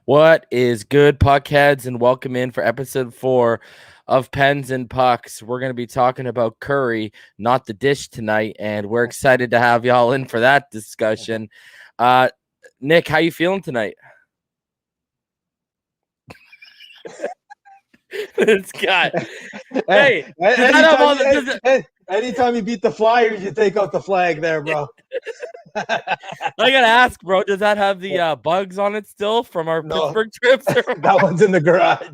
What is good, puckheads, and welcome in for episode 4 of Pens and Pucks. We're going to be talking about Curry, not the dish tonight, and we're excited to have y'all in for that discussion. Nick, how you feeling tonight? This guy. Hey, anytime you beat the Flyers, you take out the flag there, bro. I gotta ask, bro, does that have the bugs on it still from our Pittsburgh trips? That one's in the garage.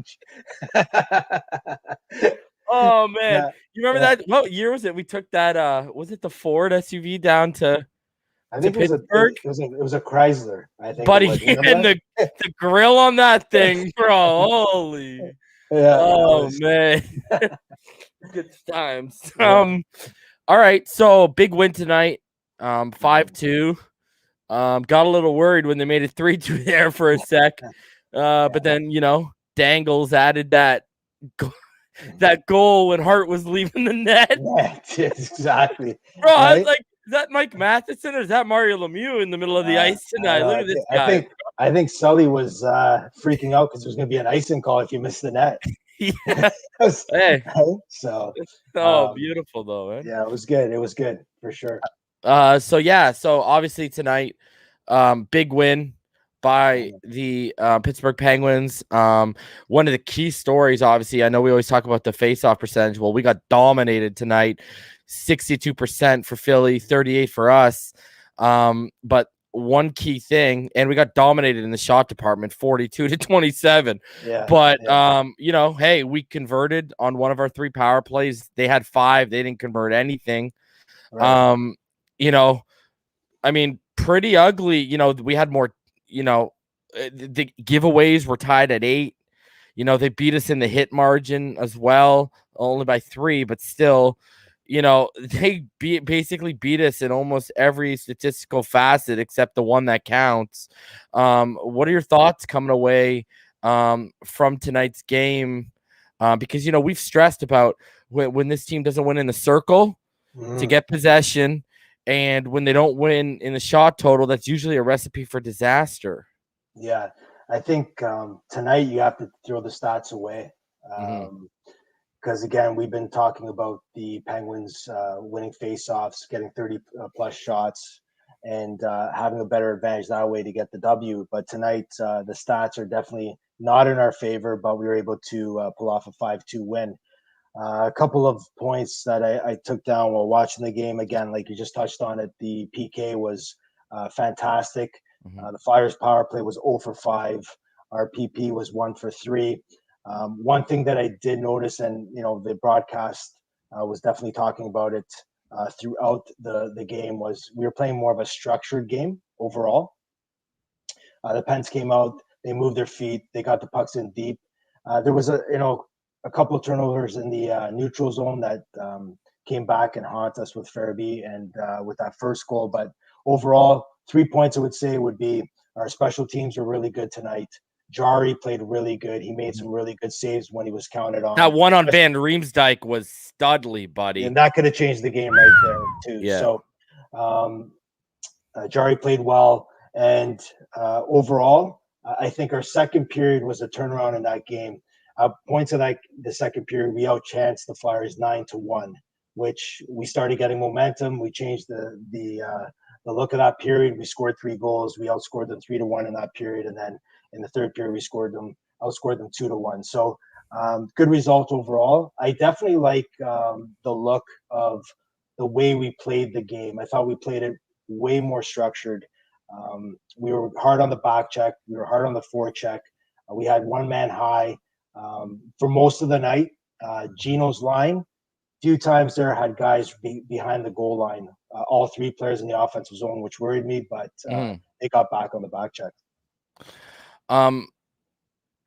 Oh man, you remember that? What year was it? We took that. Was it the Ford SUV down to? I think Pittsburgh? it was a Chrysler. I think, buddy, and the grill on that thing, bro. Holy, yeah. Oh man, good times. All right, so big win tonight. 5-2. Got a little worried when they made it 3-2 there for a sec. But then Dangles added that goal when Hart was leaving the net. Exactly. Bro, right? I was like, is that Mike Matheson or is that Mario Lemieux in the middle of the ice tonight? Look at this guy. I think Sully was freaking out because there's going to be an icing call if you miss the net. Yeah. Hey. So. Beautiful though, man. Yeah, it was good. It was good for sure. So obviously tonight, big win by the Pittsburgh Penguins. One of the key stories, obviously, I know we always talk about the face-off percentage. Well, we got dominated tonight, 62% for Philly, 38% for us. But one key thing, and we got dominated in the shot department, 42-27. Yeah. But hey, we converted on one of our 3 power plays. They had 5. They didn't convert anything. Right. I mean, pretty ugly. We had more. The giveaways were tied at 8. They beat us in the hit margin as well, only by 3, but still, they basically beat us in almost every statistical facet except the one that counts. What are your thoughts coming away from tonight's game? Because, we've stressed about when this team doesn't win in the circle to get possession, and when they don't win in the shot total, that's usually a recipe for disaster. Yeah, I think tonight you have to throw the stats away. Because again, we've been talking about the Penguins winning faceoffs, getting 30-plus shots, and having a better advantage that way to get the W. But tonight, the stats are definitely not in our favor, but we were able to pull off a 5-2 win. A couple of points that I took down while watching the game. Again, like you just touched on it, the PK was fantastic. The Flyers power play was 0 for 5. Our PP was 1 for 3. One thing that I did notice, and the broadcast was definitely talking about it throughout the game, was we were playing more of a structured game overall. The Pens came out, they moved their feet, they got the pucks in deep. There was a couple of turnovers in the neutral zone that came back and haunt us with Farabee and with that first goal. But overall, 3 points I would say would be our special teams were really good tonight. Jari played really good. He made some really good saves when he was counted on. That one on Van Riemsdyk was studly, buddy. And that could have changed the game right there, too. Yeah. So Jari played well. And overall, I think our second period was a turnaround in that game. Points of the second period, we outchanced the Flyers 9-1, which we started getting momentum. We changed the look of that period. We scored 3 goals. We outscored them 3-1 in that period, and then in the third period, we outscored them 2-1. So good result overall. I definitely like the look of the way we played the game. I thought we played it way more structured. We were hard on the back check. We were hard on the forecheck. We had one man high. For most of the night, Gino's line, few times there had guys behind the goal line, all 3 players in the offensive zone, which worried me, but they got back on the back check.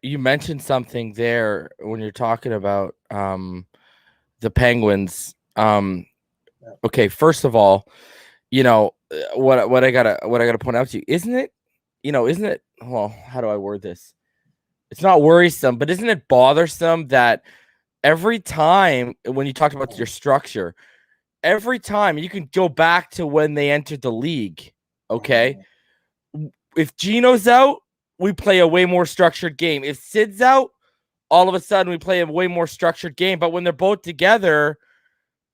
You mentioned something there when you're talking about the Penguins. Okay, first of all, what I gotta point out to you, isn't it? Well, how do I word this? It's not worrisome, but isn't it bothersome that every time when you talked about your structure, every time you can go back to when they entered the league, okay? If Gino's out, we play a way more structured game. If Sid's out, all of a sudden we play a way more structured game. But when they're both together,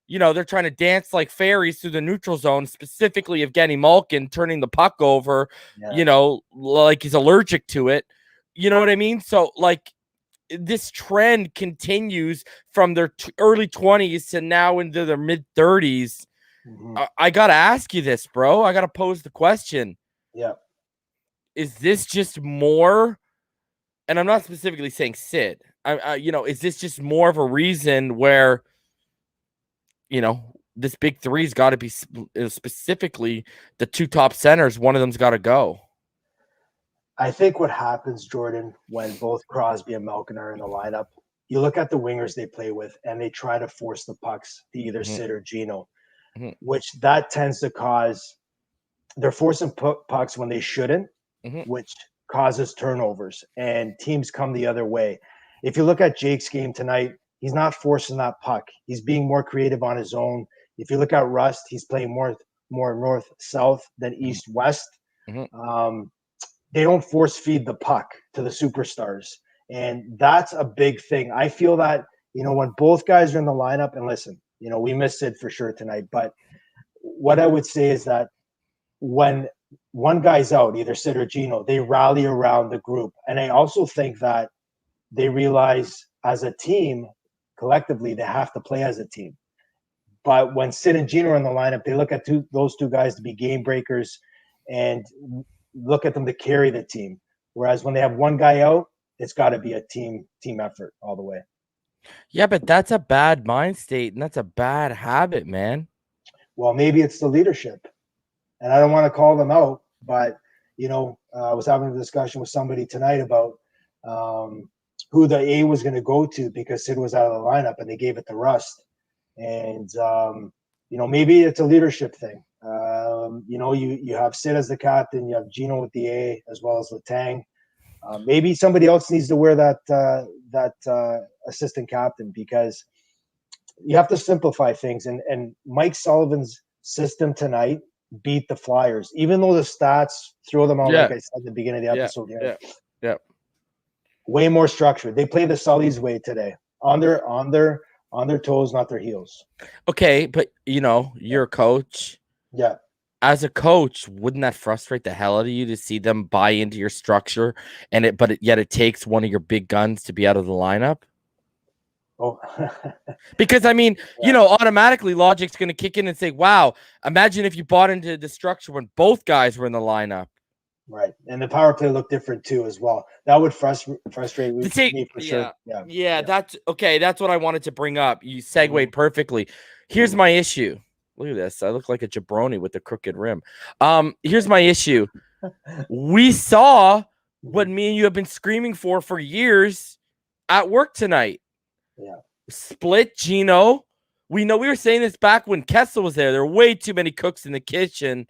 they're trying to dance like fairies through the neutral zone, specifically Evgeny Malkin turning the puck over, like he's allergic to it. You know what I mean? So, like, this trend continues from their early 20s to now into their mid 30s. Mm-hmm. I got to ask you this, bro. I got to pose the question. Yeah. Is this just more? And I'm not specifically saying Sid. Is this just more of a reason where, this big three's got to be specifically the two top centers? One of them's got to go. I think what happens, Jordan, when both Crosby and Malkin are in the lineup, you look at the wingers they play with, and they try to force the pucks to either Sid or Gino, which that tends to cause – they're forcing pucks when they shouldn't, which causes turnovers, and teams come the other way. If you look at Jake's game tonight, he's not forcing that puck. He's being more creative on his own. If you look at Rust, he's playing more north-south than east-west. They don't force feed the puck to the superstars. And that's a big thing. I feel that, when both guys are in the lineup, and listen, we missed Sid for sure tonight, but what I would say is that when one guy's out, either Sid or Gino, they rally around the group. And I also think that they realize as a team, collectively, they have to play as a team. But when Sid and Gino are in the lineup, they look at those two guys to be game breakers and look at them to carry the team. Whereas when they have one guy out, it's got to be a team effort all the way. Yeah, but that's a bad mind state, and that's a bad habit, man. Well, maybe it's the leadership. And I don't want to call them out, but, I was having a discussion with somebody tonight about who the A was going to go to because Sid was out of the lineup, and they gave it to Rust. And, maybe it's a leadership thing. You have Sid as the captain, you have Gino with the A as well as Letang. Maybe somebody else needs to wear that assistant captain, because you have to simplify things. And Mike Sullivan's system tonight beat the Flyers, even though the stats throw them out, like I said at the beginning of the episode here. Yeah. Way more structured. They play the Sully's way today, on their toes, not their heels. Okay, but you're a coach. Yeah. As a coach, wouldn't that frustrate the hell out of you to see them buy into your structure, yet it takes one of your big guns to be out of the lineup? Oh, because automatically logic's going to kick in and say, "Wow, imagine if you bought into the structure when both guys were in the lineup." Right, and the power play looked different too as well. That would frustrate me for sure. Yeah, that's okay. That's what I wanted to bring up. You segued perfectly. Here's my issue. Look at this. I look like a jabroni with a crooked rim. Here's my issue. We saw what me and you have been screaming for years at work tonight. Yeah. Split Gino. We were saying this back when Kessel was there. There were way too many cooks in the kitchen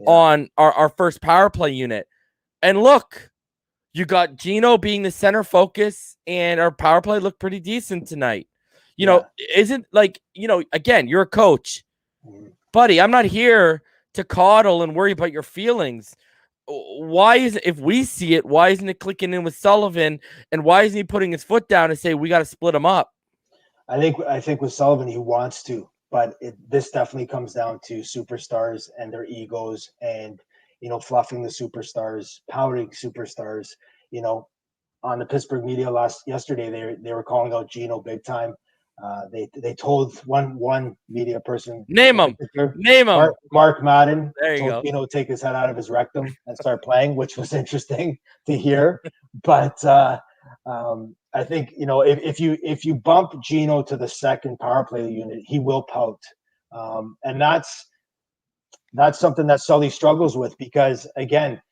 on our first power play unit. And look, you got Gino being the center focus, and our power play looked pretty decent tonight. Isn't again, you're a coach. Buddy, I'm not here to coddle and worry about your feelings. If we see it, why isn't it clicking in with Sullivan, and why isn't he putting his foot down and say we got to split them up? I think with Sullivan, he wants to, but this definitely comes down to superstars and their egos, and fluffing the superstars, pouting superstars. On the Pittsburgh media yesterday, they were calling out Gino big time. They told one media person, name him, Mark Madden. There you go. Gino take his head out of his rectum and start playing, which was interesting to hear. But I think if you bump Gino to the second power play unit, he will pout, and that's something that Sully struggles with, because again,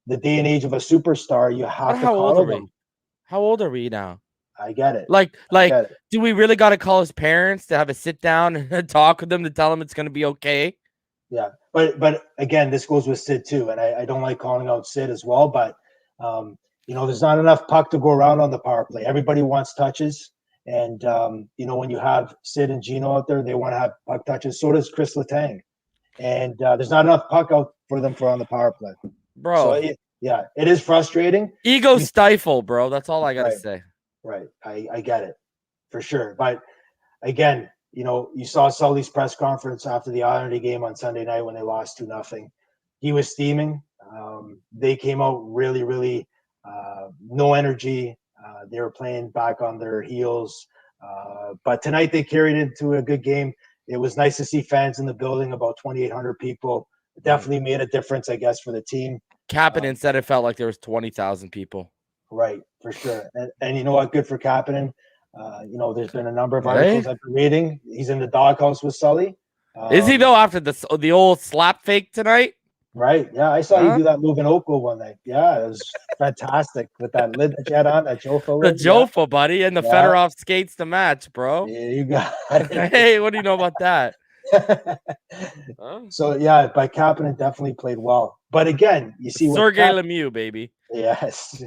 the day and age of a superstar, you have to call them. How old are we now? I get it. Do we really got to call his parents to have a sit down and talk with them to tell them it's going to be okay? Yeah, but again, this goes with Sid too, and I don't like calling out Sid as well, but there's not enough puck to go around on the power play. Everybody wants touches, and when you have Sid and Gino out there, they want to have puck touches. So does Chris Letang, and there's not enough puck out for them on the power play, bro. So Yeah, it is frustrating. Ego stifle, bro. That's all I got to say. Right. I get it for sure. But again, you saw Sully's press conference after the Islander game on Sunday night when they lost 2-0. He was steaming. They came out really, really no energy. They were playing back on their heels. But tonight they carried into a good game. It was nice to see fans in the building, about 2,800 people. It definitely made a difference, I guess, for the team. Kapanen said it felt like there was 20,000 people. Right, for sure. And you know what? Good for Kapanen. There's been a number of articles I've been reading. He's in the doghouse with Sully. Is he though? After the old slap fake tonight? Right. Yeah, I saw you do that move in Oakville one night. Yeah, it was fantastic with that lid that you had on, that Jofa lid. The Jofa, buddy, and the Fedorov skates to match, bro. Yeah, you got it. Hey, what do you know about that? So yeah, but Kapanen definitely played well. But again, you see Sergei Lemieux, baby. Yes.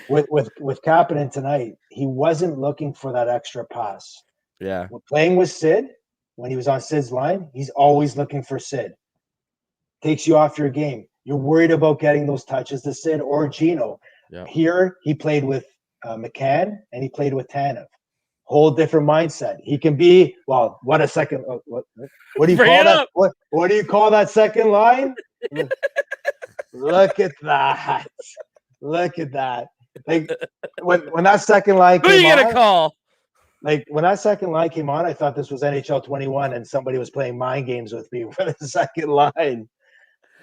with Kapanen tonight, he wasn't looking for that extra pass. Yeah. When playing with Sid, when he was on Sid's line, he's always looking for Sid. Takes you off your game. You're worried about getting those touches to Sid or Gino. Yeah. Here, he played with McCann and he played with Tanev. Whole different mindset. He can be, what a second. What do you call that? What do you call that second line? Look at that. Look at that. Like when that second line came on. Who are you going to call? Like when that second line came on, I thought this was NHL 21 and somebody was playing mind games with me for the second line.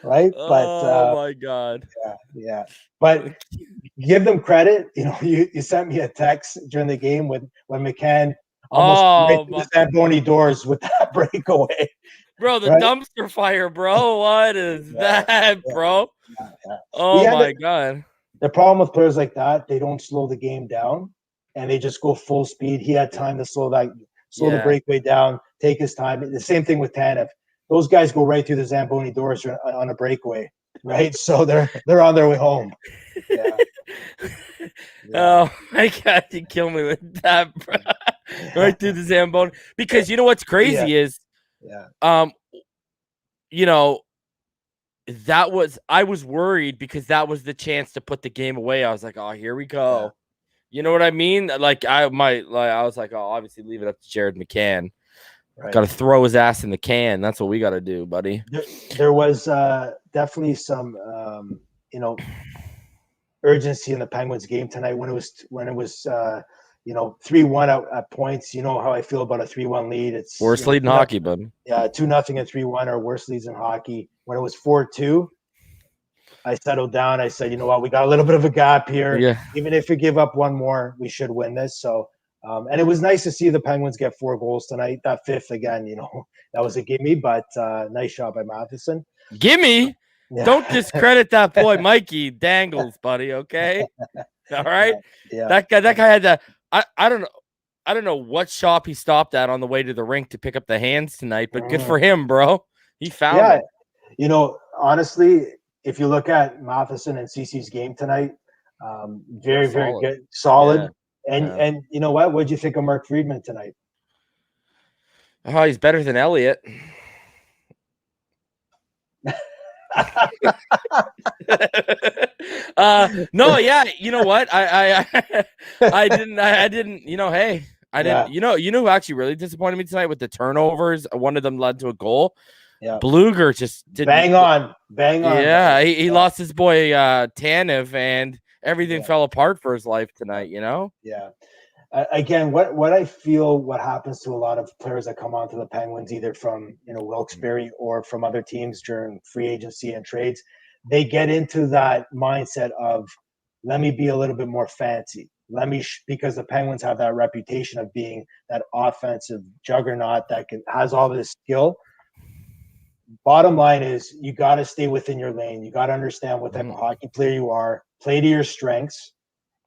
Right? Oh my God. Yeah. But give them credit. You sent me a text during the game when McCann almost the Zamboni doors with that breakaway. Bro, the dumpster fire, bro. What is that, bro? Yeah. Oh my God. The problem with players like that, they don't slow the game down and they just go full speed. He had time to slow the breakaway down, take his time. The same thing with Tanev. Those guys go right through the Zamboni doors on a breakaway, right? So they're on their way home. Yeah. Oh my God, you kill me with that, bro. Right through the Zamboni. Because you know what's crazy is, I was worried because that was the chance to put the game away. I was like, oh, here we go. Yeah. You know what I mean? Like I was like, oh, obviously leave it up to Jared McCann. Right. Got to throw his ass in the can. That's what we got to do, buddy. There was definitely some, urgency in the Penguins game tonight when it was 3-1 at points. You know how I feel about a 3-1 lead. It's worst lead in hockey, bud. Yeah, 2-0 and 3-1 are worst leads in hockey. When it was 4-2, I settled down. I said, you know what, we got a little bit of a gap here. Yeah. Even if we give up one more, we should win this. So. And it was nice to see the Penguins get 4 goals tonight. That fifth, again, that was a gimme, but nice job by Matheson. Gimme? Yeah. Don't discredit that boy, Mikey Dangles, buddy, okay? All right? Yeah. That guy had that. I don't know what shop he stopped at on the way to the rink to pick up the hands tonight, but good for him, bro. He found it. Honestly, if you look at Matheson and CeCe's game tonight, very, very good. Solid. Yeah. And you know what? What'd you think of Mark Friedman tonight? Oh, he's better than Elliott. No, yeah, you know what? I didn't. Hey, I didn't. You know who actually really disappointed me tonight with the turnovers? One of them led to a goal. Yeah, Bluger just didn't. Bang on. Yeah, he lost his boy Tanev and. Everything fell apart for his life tonight, Yeah. Again, what I feel what happens to a lot of players that come onto the Penguins, either from Wilkes-Barre or from other teams during free agency and trades, they get into that mindset of let me be a little bit more fancy. Because the Penguins have that reputation of being that offensive juggernaut that has all this skill. Bottom line is you got to stay within your lane. You got to understand what type of hockey player you are. Play to your strengths,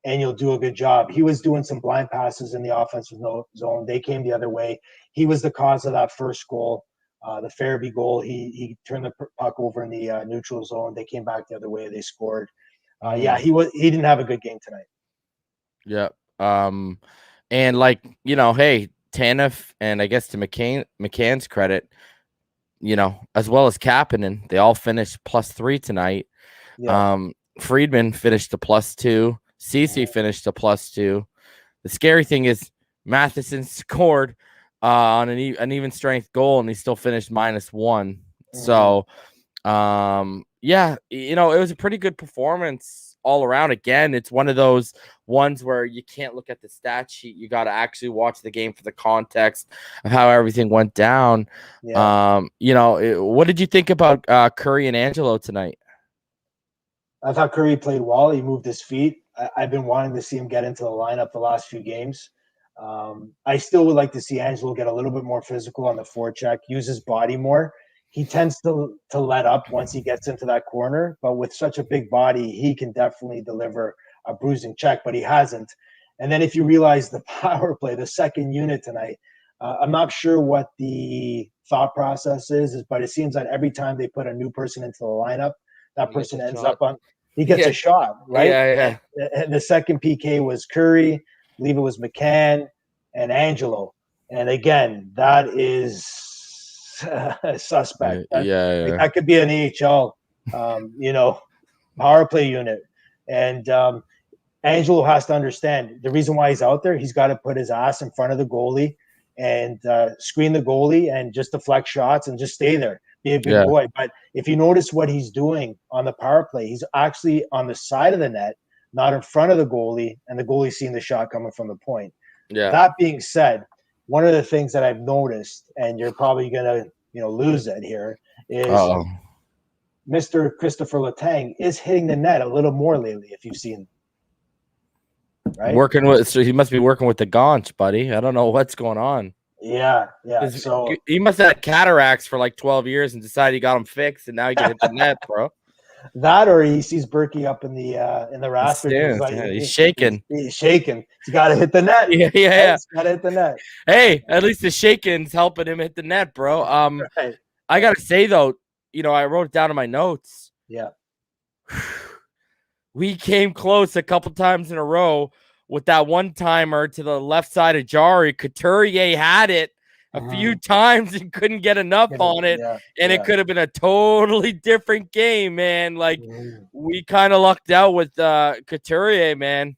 and you'll do a good job. He was doing some blind passes in the offensive zone. They came the other way. He was the cause of that first goal, the Farabee goal. He turned the puck over in the neutral zone. They came back the other way. They scored. He didn't have a good game tonight. Yeah. And hey, Tanev, and I guess to McCann's credit, as well as Kapanen, they all finished +3 tonight. Yeah. Friedman finished a +2. Cece finished a +2. The scary thing is Matheson scored on an even strength goal, and he still finished -1. So, yeah, it was a pretty good performance all around. Again, it's one of those ones where you can't look at the stat sheet. You got to actually watch the game for the context of how everything went down. Yeah. What did you think about Curry and Angelo tonight? I thought Curry played well. He moved his feet. I've been wanting to see him get into the lineup the last few games. I still would like to see Angelo get a little bit more physical on the forecheck, use his body more. He tends to let up once he gets into that corner, but with such a big body, he can definitely deliver a bruising check, but he hasn't. And then if you realize the power play, the second unit tonight, I'm not sure what the thought process is, but it seems that every time they put a new person into the lineup, that person ends up on – he gets a shot, right? Yeah. And the second PK was Curry, I believe it was McCann, and Angelo. And again, that is a suspect. That could be an AHL, power play unit. And Angelo has to understand the reason why he's out there. He's got to put his ass in front of the goalie and screen the goalie and just deflect shots and just stay there. Be a good boy. But if you notice what he's doing on the power play, he's actually on the side of the net, not in front of the goalie, and the goalie's seeing the shot coming from the point. Yeah. That being said, one of the things that I've noticed, and you're probably gonna lose it here, is Mr. Christopher Letang is hitting the net a little more lately. If you've seen, right? So he must be working with the Gaunch, buddy. I don't know what's going on. Yeah. So he must have had cataracts for like 12 years and decided he got them fixed, and now he can hit the net, bro. That, or he sees Berkey up in the rafters. He's shaking. He's shaking. He's got to hit the net. Yeah. He's got to hit the net. Hey, at least the shaking's helping him hit the net, bro. Right. I gotta say though, I wrote it down in my notes. Yeah. We came close a couple times in a row with that one-timer to the left side of Jari. Couturier had it a few times and couldn't get enough on it, it could have been a totally different game, man. Like, we kind of lucked out with Couturier, man.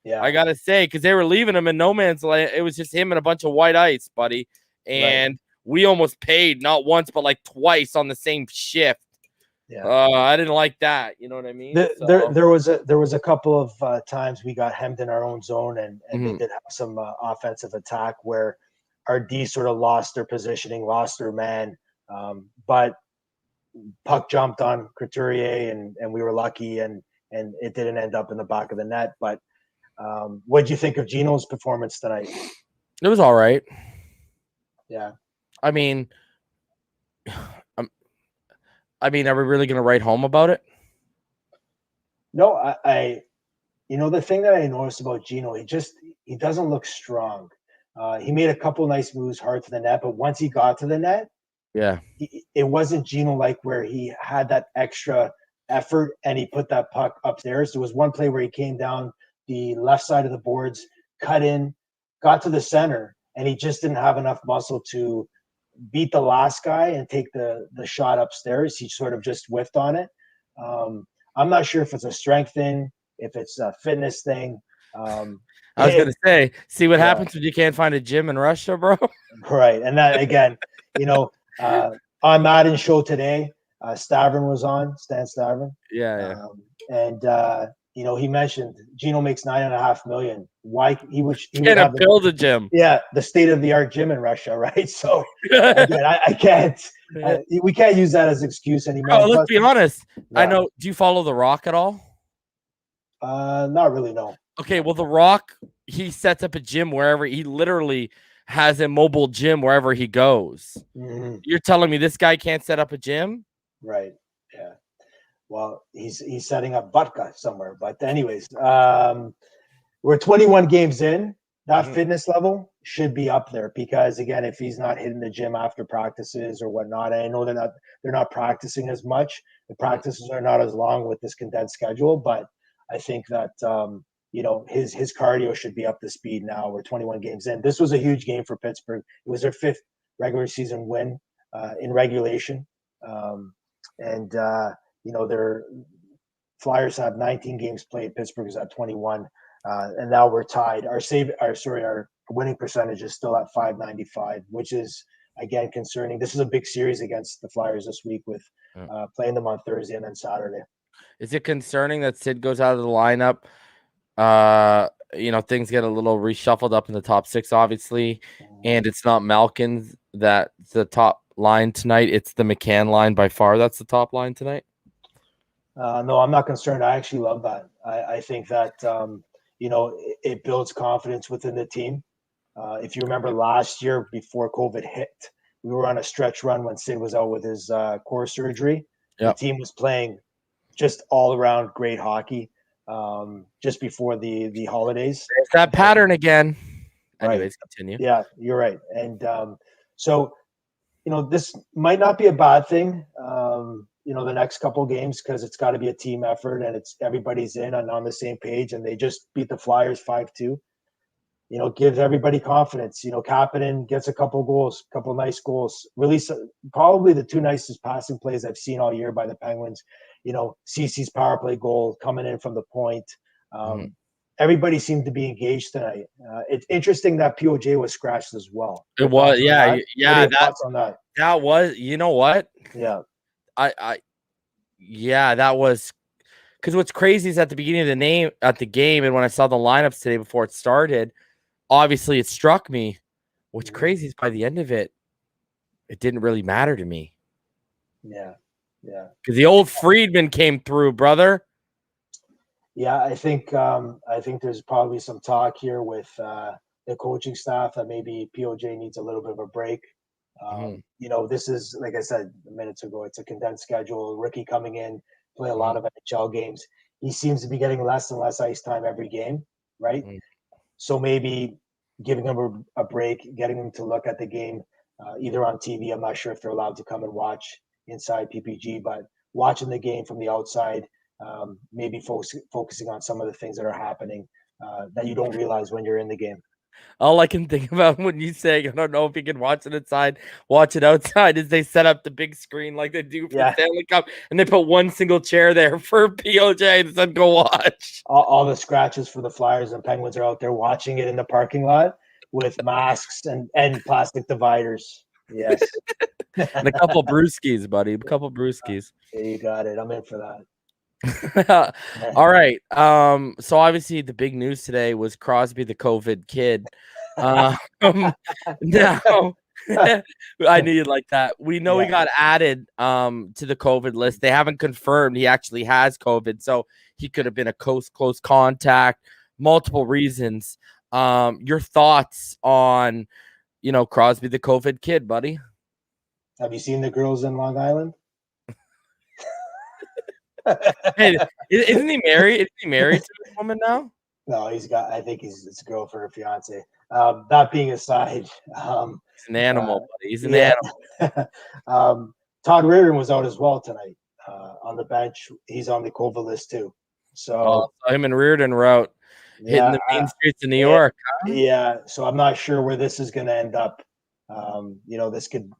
Yeah, I gotta say, because they were leaving him in no man's land. It was just him and a bunch of white ice, buddy. And we almost paid not once but like twice on the same shift. Yeah, I didn't like that. You know what I mean? There was a couple of times we got hemmed in our own zone, and they did have some offensive attack where our D sort of lost their positioning, lost their man. But puck jumped on Couturier, and we were lucky, and it didn't end up in the back of the net. But what did you think of Gino's performance tonight? It was all right. Yeah. I mean, are we really going to write home about it? No, I the thing that I noticed about Gino, he doesn't look strong. He made a couple nice moves hard to the net, but once he got to the net, it wasn't Gino like where he had that extra effort and he put that puck upstairs. There was one play where he came down the left side of the boards, cut in, got to the center, and he just didn't have enough muscle to beat the last guy and take the shot upstairs. He sort of just whiffed on it. I'm not sure if it's a strength thing, if it's a fitness thing. I was going to say, see what happens when you can't find a gym in Russia, bro? Right. And that, again, on Madden's show today, Stavron was on, Stan Stavron. Yeah. He mentioned Gino makes $9.5 million. Why he would build a gym? Yeah, the state-of-the-art gym in Russia, right? So again, I can't. We can't use that as an excuse anymore. Let's be honest. Yeah. I know. Do you follow The Rock at all? Not really. No. Okay. Well, The Rock, he sets up a gym wherever he literally has a mobile gym wherever he goes. Mm-hmm. You're telling me this guy can't set up a gym? Right. Yeah. Well, he's setting up Butka somewhere. But anyways, we're 21 games in. That fitness level should be up there because, again, if he's not hitting the gym after practices or whatnot, I know they're not practicing as much. The practices are not as long with this condensed schedule, but I think that his cardio should be up to speed now. We're 21 games in. This was a huge game for Pittsburgh. It was their 5th regular season win in regulation, they're Flyers have 19 games played. Pittsburgh is at 21, and now we're tied. Our winning percentage is still at .595, which is again concerning. This is a big series against the Flyers this week with playing them on Thursday and then Saturday. Is it concerning that Sid goes out of the lineup? Things get a little reshuffled up in the top 6, obviously, and it's not Malkin that's the top line tonight. It's the McCann line by far. That's the top line tonight. No, I'm not concerned. I actually love that. I think that it builds confidence within the team. If you remember last year before COVID hit, we were on a stretch run when Sid was out with his core surgery. Yep. The team was playing just all around great hockey. Just before the holidays. There's that pattern again. Right. Anyways, continue. Yeah, you're right. And so, this might not be a bad thing, the next couple of games, because it's got to be a team effort and everybody's in and on the same page, and they just beat the Flyers 5-2. Gives everybody confidence. Kapanen gets a couple goals, couple nice goals. Really, probably the 2 nicest passing plays I've seen all year by the Penguins. CeCe's power play goal coming in from the point. Everybody seemed to be engaged tonight. It's interesting that POJ was scratched as well. It was, yeah. Thoughts on that? That was, you know what? Yeah. That was, because what's crazy is at the beginning of the game, and when I saw the lineups today before it started, obviously it struck me. What's crazy is by the end of it, it didn't really matter to me. Yeah. Yeah. Because the old Friedman came through, brother. Yeah, I think there's probably some talk here with the coaching staff that maybe POJ needs a little bit of a break. This is, like I said minutes ago, it's a condensed schedule. Rookie coming in, play a lot of NHL games. He seems to be getting less and less ice time every game, right? So maybe giving him a break, getting him to look at the game either on TV. I'm not sure if they're allowed to come and watch inside PPG, but watching the game from the outside, maybe focusing on some of the things that are happening that you don't realize when you're in the game. All I can think about when you say, I don't know if you can watch it inside, watch it outside, is they set up the big screen like they do for the Stanley Cup, and they put one single chair there for POJ and said, go watch. All the scratches for the Flyers and Penguins are out there watching it in the parking lot with masks and plastic dividers. Yes. And a couple brewskis, buddy. A couple brewskis. Yeah, you got it. I'm in for that. All right. So obviously the big news today was Crosby, the COVID kid. Now I knew you'd like that. We know he got added to the COVID list. They haven't confirmed he actually has COVID, so he could have been a close contact. Multiple reasons. Your thoughts on Crosby, the COVID kid, buddy? Have you seen the girls in Long Island? Hey, isn't he married? Is he married to this woman now? No, I think it's a girlfriend or fiance. That being aside, he's an animal, buddy. He's an animal. Todd Reardon was out as well tonight on the bench. He's on the COVID list too. So him and Reardon were out hitting the main streets of New York. Huh? Yeah. So I'm not sure where this is going to end up. This could,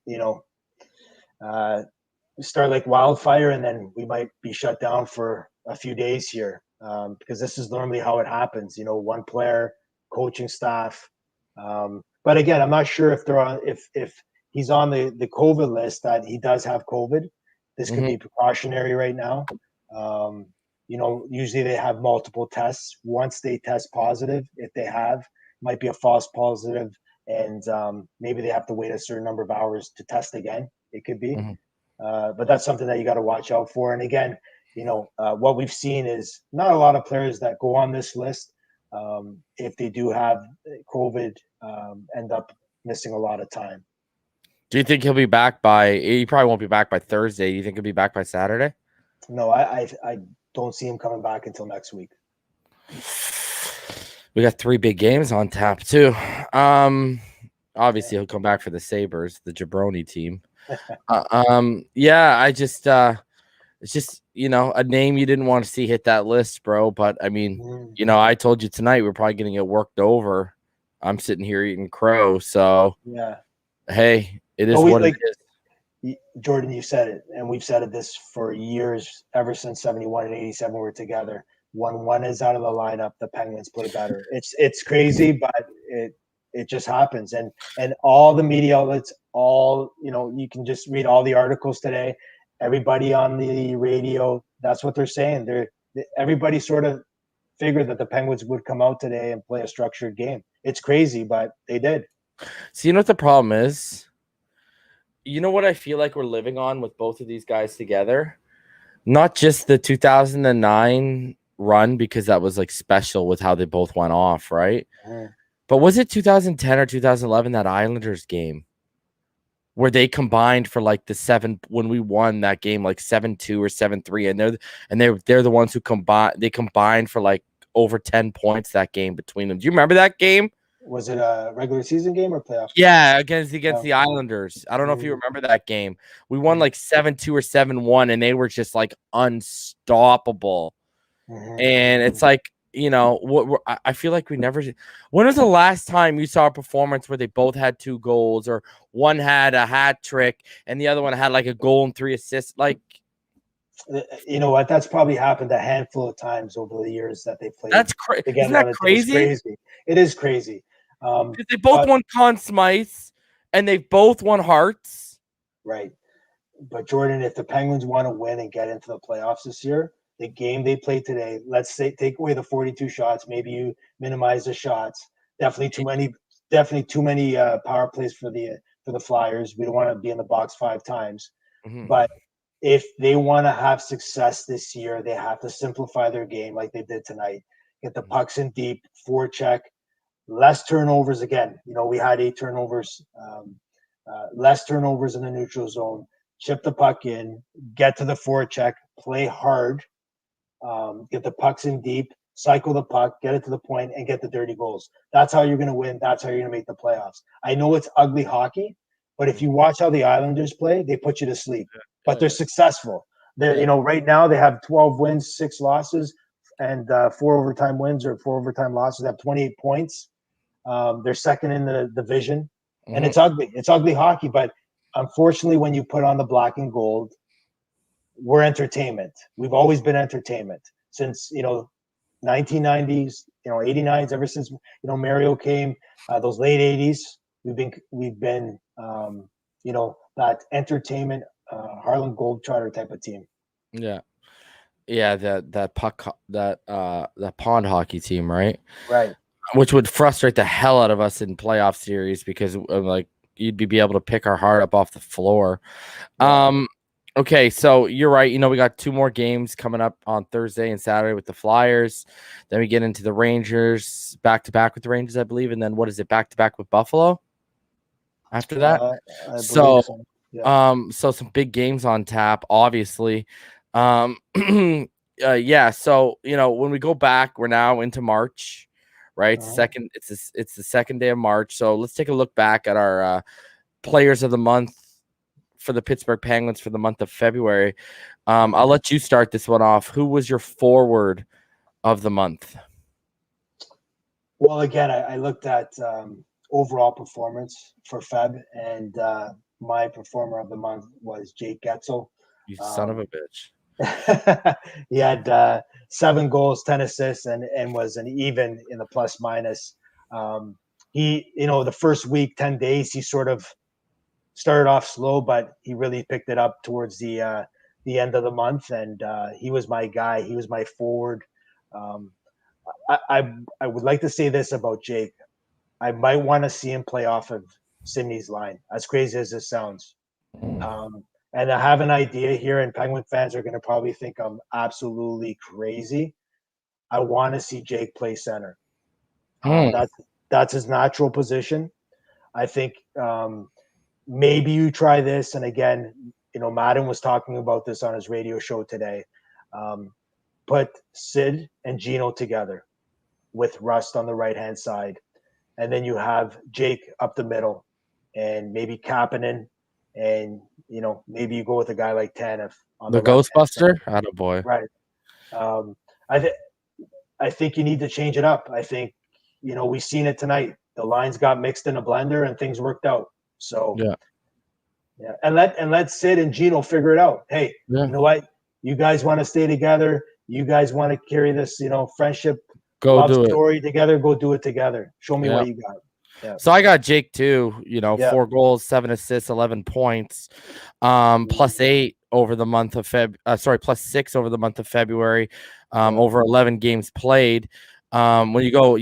start like wildfire, and then we might be shut down for a few days here because this is normally how it happens. One player, coaching staff. But again, I'm not sure if they're on if he's on the COVID list that he does have COVID. This could be precautionary right now. Usually they have multiple tests. Once they test positive, if they have, might be a false positive, and maybe they have to wait a certain number of hours to test again. It could be. But that's something that you got to watch out for. And again, what we've seen is not a lot of players that go on this list, if they do have COVID, end up missing a lot of time. Do you think he'll be back he probably won't be back by Thursday. Do you think he'll be back by Saturday? No, I don't see him coming back until next week. We got 3 big games on tap too. Obviously he'll come back for the Sabres, the jabroni team. I just it's just a name you didn't want to see hit that list, bro. But I mean, I told you tonight we're probably gonna get worked over. I'm sitting here eating crow, so yeah. Hey, it is what it is. Jordan, you said it, and we've said it this for years, ever since 71 and 87 were together. When one is out of the lineup, the Penguins play better. It's crazy, but it just happens. And all the media outlets, you can just read all the articles today. Everybody on the radio, that's what they're saying. Everybody sort of figured that the Penguins would come out today and play a structured game. It's crazy, but they did. So you know what the problem is? You know what I feel like we're living on with both of these guys together? Not just the 2009 run, because that was like special with how they both went off, right? But was it 2010 or 2011, that Islanders game where they combined for like when we won that game, like 7-2 or 7-3, and they're the ones who combined for like over 10 points that game between them. Do you remember that game? Was it a regular season game or playoff? Yeah, against the Islanders. I don't know if you remember that game. We won like 7-2 or 7-1, and they were just like unstoppable. And it's like, I feel like we never. When was the last time you saw a performance where they both had 2 goals, or one had a hat trick and the other one had like a goal and 3 assists? Like, you know what? That's probably happened a handful of times over the years that they played. That's crazy. Isn't that crazy? It's crazy. It is crazy. Because they both won Conn Smythes and they both won Hearts. Right. But Jordan, if the Penguins want to win and get into the playoffs this year, the game they played today, let's say take away the 42 shots, maybe you minimize the shots. Definitely too many power plays for the Flyers. We don't want to be in the box 5 times. But if they want to have success this year, they have to simplify their game like they did tonight. Get the pucks in deep, forecheck, less turnovers again. We had 8 turnovers, less turnovers in the neutral zone. Chip the puck in, get to the forecheck, play hard, get the pucks in deep, cycle the puck, get it to the point, and get the dirty goals. That's how you're going to win. That's how you're going to make the playoffs. I know it's ugly hockey, but if you watch how the Islanders play, they put you to sleep. But they're successful. Right now they have 12 wins, 6 losses, and 4 overtime wins or 4 overtime losses. They have 28 points. They're second in the division, and it's ugly. It's ugly hockey, but unfortunately, when you put on the black and gold, we're entertainment. We've always been entertainment since 1990s, 89s. Ever since Mario came, those late 80s, we've been that entertainment, Harlem Globetrotter type of team. Yeah, that pond hockey team, right? Right. Which would frustrate the hell out of us in playoff series because like you'd be able to pick our heart up off the floor. Yeah. Okay, so you're right. We got 2 more games coming up on Thursday and Saturday with the Flyers. Then we get into the Rangers, back-to-back with the Rangers, I believe. And then what is it, back-to-back with Buffalo after that? So some big games on tap, obviously. Yeah, so, when we go back, we're now into March, right? It's the second day of March. So let's take a look back at our players of the month for the Pittsburgh Penguins for the month of February. I'll let you start this one off. Who was your forward of the month? Well, again, I looked at overall performance for Feb, and my performer of the month was Jake Getzel. You son of a bitch. He had 7 goals, 10 assists, and was an even in the plus minus. He, the first week, 10 days, he sort of started off slow, but he really picked it up towards the end of the month, and he was my guy. He was my forward. I would like to say this about Jake. I might want to see him play off of Sidney's line, as crazy as this sounds. And I have an idea here, and Penguin fans are going to probably think I'm absolutely crazy. I want to see Jake play center. That's his natural position. I think maybe you try this, and again, Madden was talking about this on his radio show today. Put Sid and Gino together with Rust on the right-hand side, and then you have Jake up the middle, and maybe Kapanen, and maybe you go with a guy like Tanev on the Ghostbuster. Attaboy. Right. I think you need to change it up. I think we've seen it tonight. The lines got mixed in a blender, and things worked out. So Yeah, and let Sid and Gino figure it out. Hey, Yeah. you know what? You guys want to stay together. You guys want to carry this, friendship, love story together. Go do it together. Show me what you got. Yeah. So I got Jake too. 4 goals, 7 assists, 11 points, +8 over the month of +6 over the month of February, over 11 games played. When you go,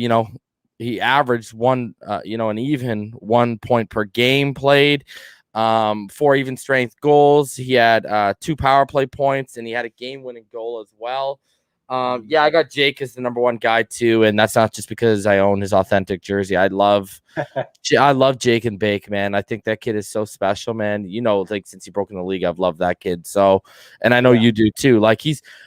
he averaged an even 1 point per game played. 4 even strength goals. He had 2 power play points, and he had a game-winning goal as well. I got Jake as the number 1 guy too, and that's not just because I own his authentic jersey. I love Jake and Bake, man. I think that kid is so special, man. Since he broke in the league, I've loved that kid. So, and I know you do too.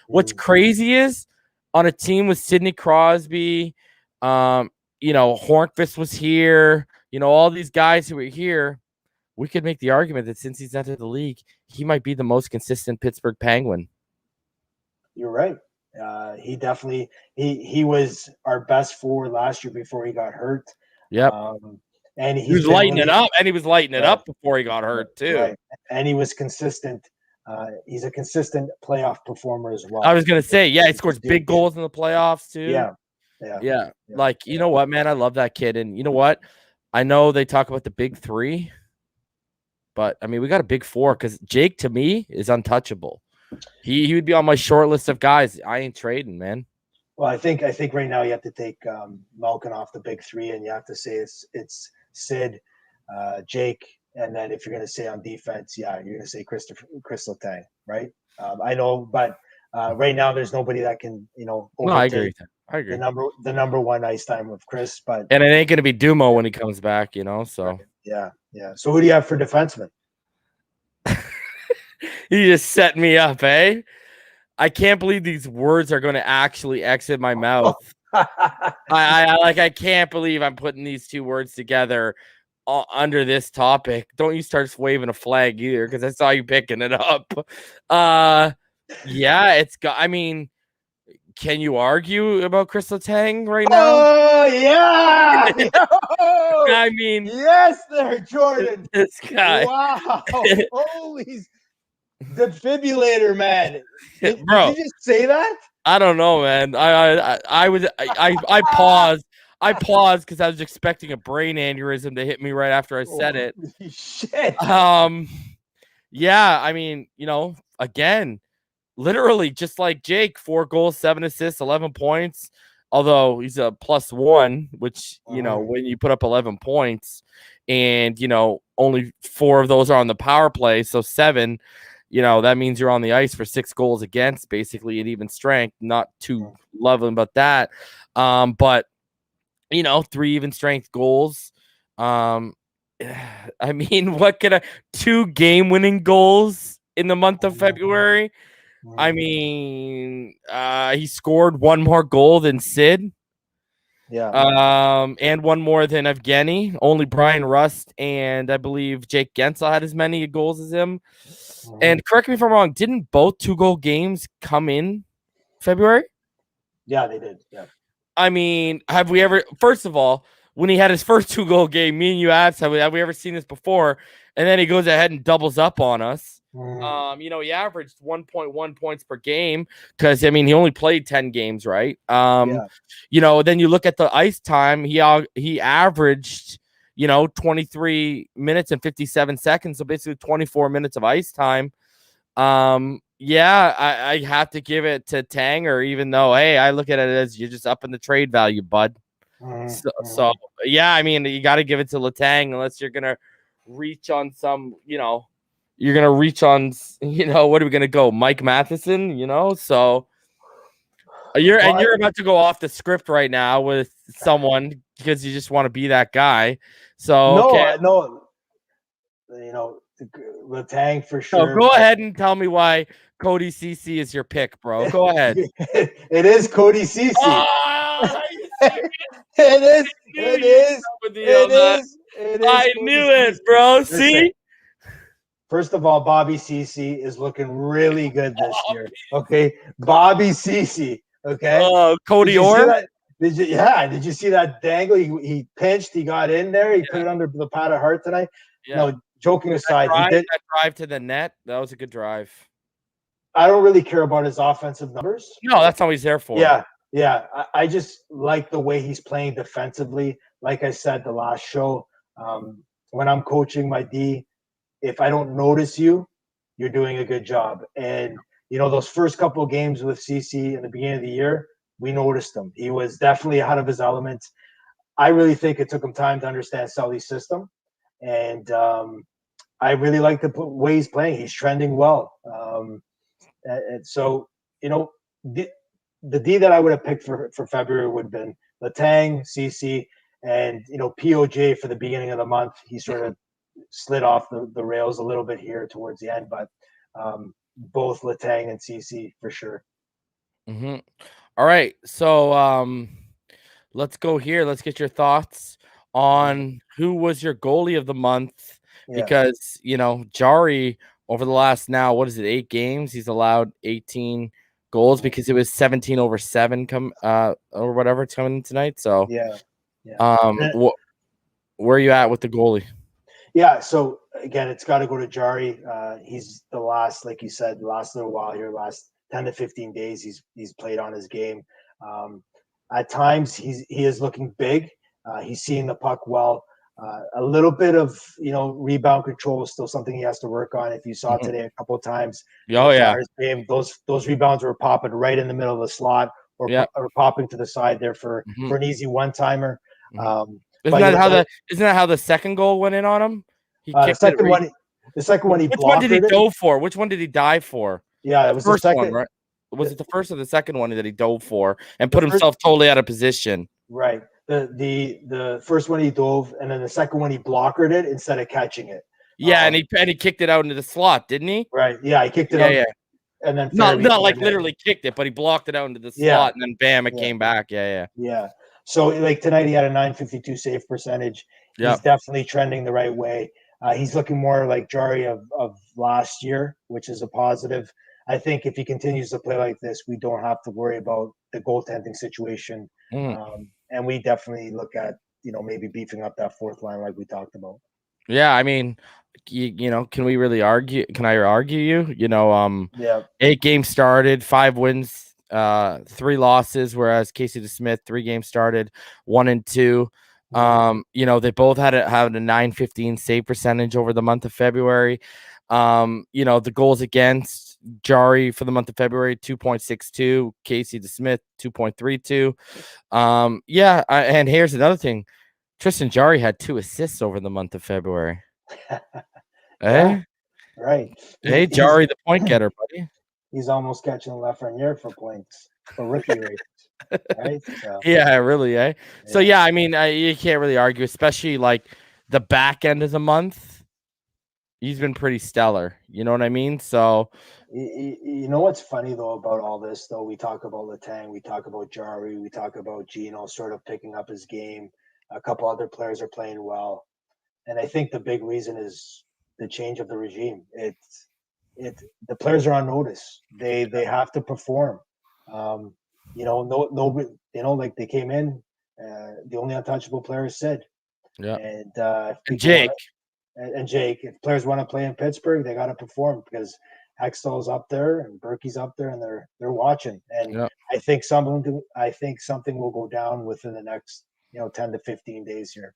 What's crazy is on a team with Sidney Crosby, Hornqvist was here, all these guys who were here. We could make the argument that since he's entered the league, he might be the most consistent Pittsburgh Penguin. You're right. He definitely he was our best forward last year before he got hurt. Yep. And he was lighting it up, and he was lighting it up before he got hurt too. Right. And he was consistent. He's a consistent playoff performer as well. I was gonna say, he scores big goals in the playoffs too. Yeah. You know what, man? I love that kid, and you know what? I know they talk about the big 3. But I mean, we got a big 4 because Jake to me is untouchable. He would be on my short list of guys. I ain't trading, man. Well, I think right now you have to take Malkin off the big 3, and you have to say it's Sid, Jake, and then if you're going to say on defense, you're going to say Chris Letang, right? I know, but right now there's nobody that can I agree. I agree. The number 1 ice time of Chris, and it ain't going to be Dumo when he comes back, So yeah. So who do you have for defenseman? You just set me up, eh? I can't believe these words are going to actually exit my mouth. I can't believe I'm putting these 2 words together under this topic. Don't you start waving a flag either, because I saw you picking it up. It's got. I mean, can you argue about Chris Letang right now? Oh yeah. I mean, yes, there, Jordan. This guy. Wow. Holy defibrillator, man. Bro, did you just say that? I don't know, man. I paused. I paused because I was expecting a brain aneurysm to hit me right after I said it. Shit. I mean, again, literally just like Jake, 4 goals, 7 assists, 11 points. Although he's a +1, which, when you put up 11 points and, only 4 of those are on the power play. So 7, that means you're on the ice for 6 goals against, basically at even strength. Not too loving about that. But, 3 even strength goals. I mean, what could 2 game-winning goals in the month of February? I mean, he scored 1 more goal than Sid. Yeah. And 1 more than Evgeny. Only Brian Rust and I believe Jake Gensel had as many goals as him. And correct me if I'm wrong, didn't both 2-goal games come in February? Yeah, they did. Yeah. I mean, have we ever, first of all, when he had his first 2-goal game, me and you asked, have we ever seen this before? And then he goes ahead and doubles up on us. He averaged 1.1 points per game because, I mean, he only played 10 games, right? Then you look at the ice time, he averaged, 23 minutes and 57 seconds. So basically 24 minutes of ice time. I have to give it to Tanger, even though, hey, I look at it as you're just up in the trade value, bud. So I mean, you got to give it to Letang unless you're going to reach on some, you're going to reach on, what are we going to go? Mike Matheson, so you're about to go off the script right now with someone because you just want to be that guy. So no, Letang for sure. Go ahead and tell me why Cody Ceci is your pick, bro. Go ahead. It is Cody Ceci. Oh, it is. I knew it, bro. See? First of all, Bobby Ceci is looking really good this year. Okay, Bobby Ceci. Okay. Cody Orr. Did you see that dangle? He pinched. He got in there. He put it under the pad of heart tonight. Yeah. No, joking aside, he did. That drive to the net, that was a good drive. I don't really care about his offensive numbers. No, that's all he's there for. Yeah. I just like the way he's playing defensively. Like I said the last show, when I'm coaching my D, if I don't notice you, you're doing a good job. And those first couple of games with CC in the beginning of the year, we noticed him. He was definitely out of his element. I really think it took him time to understand Sully's system, and I really like the way he's playing. He's trending well, and so the D that I would have picked for February would have been Letang, CC, and POJ for the beginning of the month. He sort of slid off the rails a little bit here towards the end, but both Letang and CC for sure. Mm-hmm. All right, so let's go here. Let's get your thoughts on who was your goalie of the month, because Jari over the last 8 games, he's allowed 18 goals because it was 17/7 or whatever it's coming in tonight. So where are you at with the goalie? Yeah, so again, it's got to go to Jari. He's the last, like you said, the last little while here, last 10 to 15 days, he's played on his game. At times, he is looking big. He's seeing the puck well. A little bit of rebound control is still something he has to work on. If you saw today a couple of times, game, those rebounds were popping right in the middle of the slot or popping to the side there for an easy one-timer. Isn't that how the second goal went in on him? He kicked the second one he Which blocked. One did he dove for? Which one did he dive for? Yeah, it was the first the second one, right? Was it the first or the second one that he dove for and put himself totally out of position? Right. The first one he dove, and then the second one he blockered it instead of catching it. Yeah, and he kicked it out into the slot, didn't he? Right. Yeah, he kicked it out. Yeah. And then not like literally kicked it, but he blocked it out into the slot, and then bam, it came back. Yeah. So like tonight, he had a .952 save percentage. He's definitely trending the right way. He's looking more like Jari of last year, which is a positive. I think if he continues to play like this, we don't have to worry about the goaltending situation. And we definitely look at, maybe beefing up that fourth line like we talked about. Yeah, I mean, can we really argue? Can I argue you? 8 games started, 5 wins, 3 losses, whereas Casey DeSmith, 3 games started, 1 and 2. They both had a .915 save percentage over the month of February. The goals against Jari for the month of February, 2.62, Casey DeSmith, 2.32. And here's another thing. Tristan Jari had 2 assists over the month of February. Right. Hey, Jari, the point getter, buddy. He's almost catching Lafreniere for points for rookie rates. Right? So. Yeah, really, eh? So, I mean, you can't really argue, especially like the back end of the month. He's been pretty stellar. You know what I mean? So, you know what's funny, though, about all this, though? We talk about Letang, we talk about Jari, we talk about Gino sort of picking up his game. A couple other players are playing well. And I think the big reason is the change of the regime. The players are on notice. They have to perform. Like they came in, the only untouchable player is Sid. Yeah. And Jake. And Jake, if players want to play in Pittsburgh, they got to perform because Hextall's up there and Berkey's up there, and they're watching. And I think something will go down within the next 10 to 15 days here.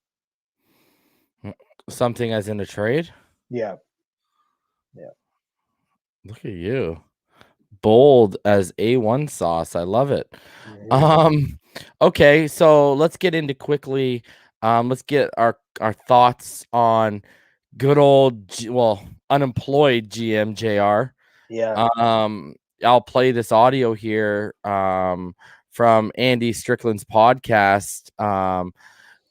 Something as in a trade? Yeah. Look at you. Bold as A1 sauce. I love it. Okay, so let's get into quickly. Let's get our thoughts on good old unemployed GM JR. Yeah. I'll play this audio here from Andy Strickland's podcast.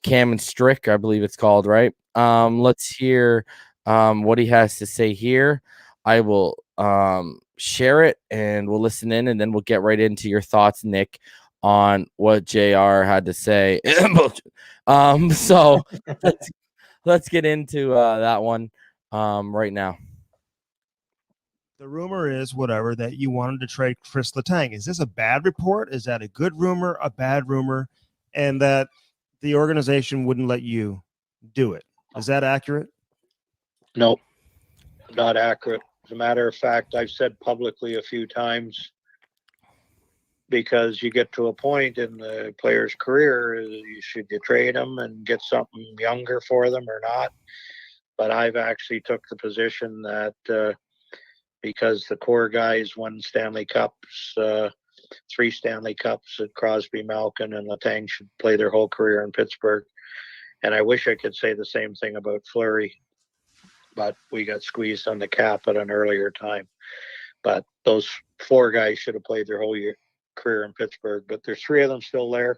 Cam and Strick, I believe it's called, right? Let's hear what he has to say here. I will share it and we'll listen in, and then we'll get right into your thoughts, Nick, on what JR had to say. So let's get into that one right now. The rumor is that you wanted to trade Chris Letang. Is this a bad report? Is that a good rumor, a bad rumor, and that the organization wouldn't let you do it? Is that accurate? Nope, not accurate. As a matter of fact, I've said publicly a few times, because you get to a point in the player's career, should you trade them and get something younger for them or not? But I've actually took the position that because the core guys won Stanley Cups, 3 Stanley Cups, that Crosby, Malkin, and Letang should play their whole career in Pittsburgh. And I wish I could say the same thing about Fleury, but we got squeezed on the cap at an earlier time. But those 4 guys should have played their whole career in Pittsburgh. But there's 3 of them still there.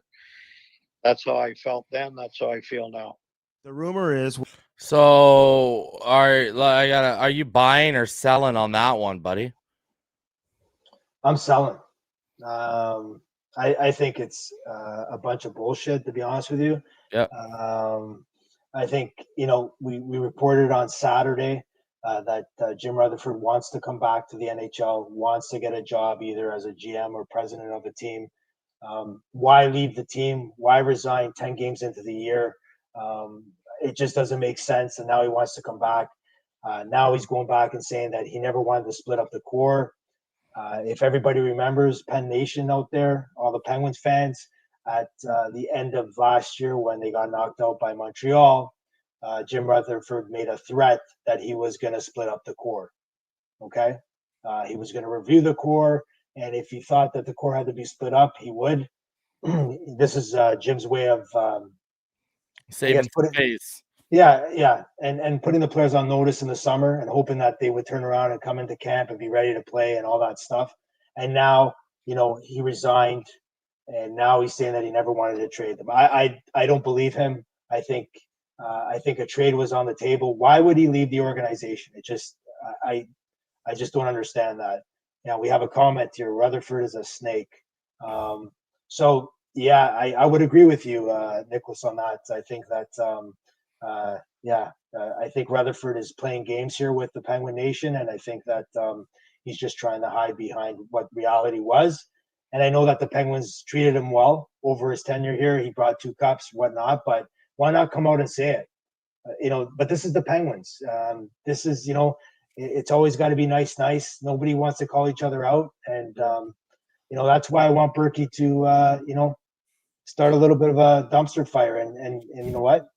That's how I felt then. That's how I feel now. The rumor is. So, are you buying or selling on that one, buddy? I'm selling. I think it's a bunch of bullshit, to be honest with you. Yep. I think, we reported on Saturday that Jim Rutherford wants to come back to the NHL, wants to get a job either as a GM or president of a team. Why leave the team? Why resign 10 games into the year? It just doesn't make sense. And now he wants to come back. Now he's going back and saying that he never wanted to split up the core. If everybody remembers, Penn Nation out there, all the Penguins fans, at the end of last year when they got knocked out by Montreal, Jim Rutherford made a threat that he was going to split up the core. Okay? He was going to review the core, and if he thought that the core had to be split up, he would. This is Jim's way of saving space. Yeah, and putting the players on notice in the summer and hoping that they would turn around and come into camp and be ready to play and all that stuff. And now, he resigned, and now he's saying that he never wanted to trade them. I don't believe him. I think a trade was on the table. Why would he leave the organization? It just I just don't understand that. We have a comment here. Rutherford is a snake. So yeah, I would agree with you, Nicholas, on that. I think that. I think Rutherford is playing games here with the Penguin Nation, and I think that he's just trying to hide behind what reality was. And I know that the Penguins treated him well over his tenure here. He brought 2 cups, whatnot, but why not come out and say it? But this is the Penguins. This is, it's always got to be nice. Nobody wants to call each other out. And, that's why I want Berkey to, start a little bit of a dumpster fire and you know what?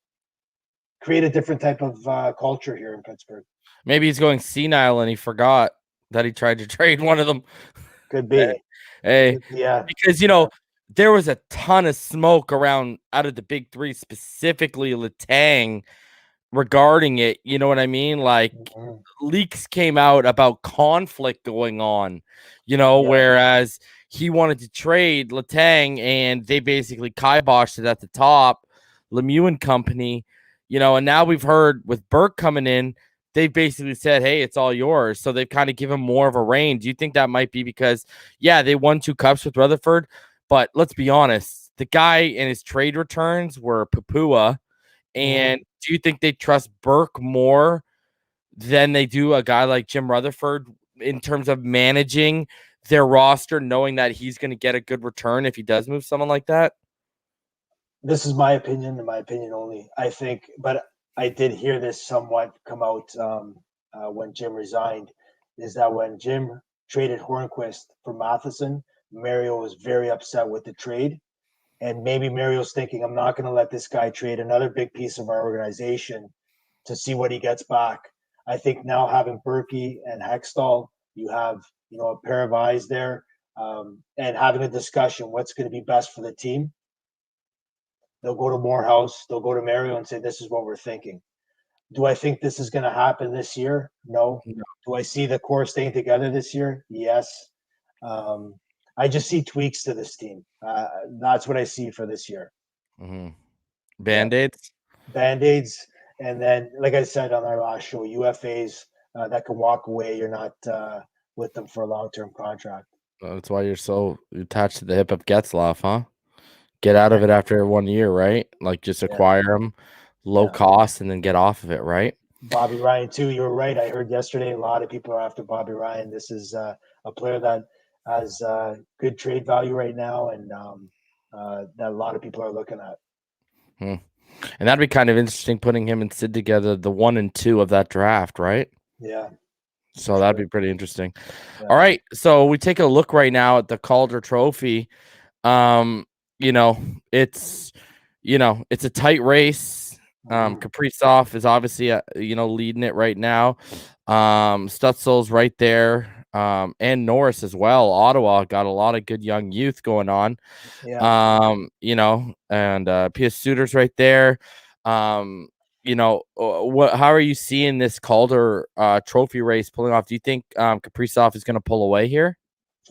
Create a different type of culture here in Pittsburgh. Maybe he's going senile and he forgot that he tried to trade one of them. Could be. Hey, yeah. Because, there was a ton of smoke around out of the big 3, specifically Letang, regarding it. You know what I mean? Like, leaks came out about conflict going on, whereas he wanted to trade Letang and they basically kiboshed it at the top, Lemieux and company. And now we've heard with Burke coming in, they basically said, hey, it's all yours. So they've kind of given more of a reign. Do you think that might be because, they won 2 cups with Rutherford, but let's be honest, the guy and his trade returns were Papua. And do you think they trust Burke more than they do a guy like Jim Rutherford in terms of managing their roster, knowing that he's going to get a good return if he does move someone like that? This is my opinion, and my opinion only. I think, but I did hear this somewhat come out when Jim resigned, is that when Jim traded Hornquist for Matheson, Mario was very upset with the trade. And maybe Mario's thinking, I'm not going to let this guy trade another big piece of our organization to see what he gets back. I think now having Berkey and Hextall, you have a pair of eyes there, and having a discussion what's going to be best for the team. They'll go to Morehouse, they'll go to Mario and say, this is what we're thinking. Do I think this is going to happen this year? No. Do I see the core staying together this year? Yes. I just see tweaks to this team. That's what I see for this year. Band-Aids? Band-Aids. And then, like I said on our last show, UFAs that can walk away. You're not with them for a long-term contract. That's why you're so attached to the hip of Getzlaf, huh? Get out of it after 1 year, right? Like just acquire him, low cost, and then get off of it, right? Bobby Ryan, too. You were right. I heard yesterday a lot of people are after Bobby Ryan. This is a player that has good trade value right now, and that a lot of people are looking at. And that'd be kind of interesting putting him and Sid together, the 1 and 2 of that draft, right? Yeah. So that'd be pretty interesting. Yeah. All right. So we take a look right now at the Calder Trophy. You know, it's a tight race. Kaprizov is obviously leading it right now. Stutzel's right there. And Norris as well. Ottawa got a lot of good young youth going on. Yeah. And P.S. Suter's right there. How are you seeing this Calder Trophy race pulling off? Do you think Kaprizov is going to pull away here?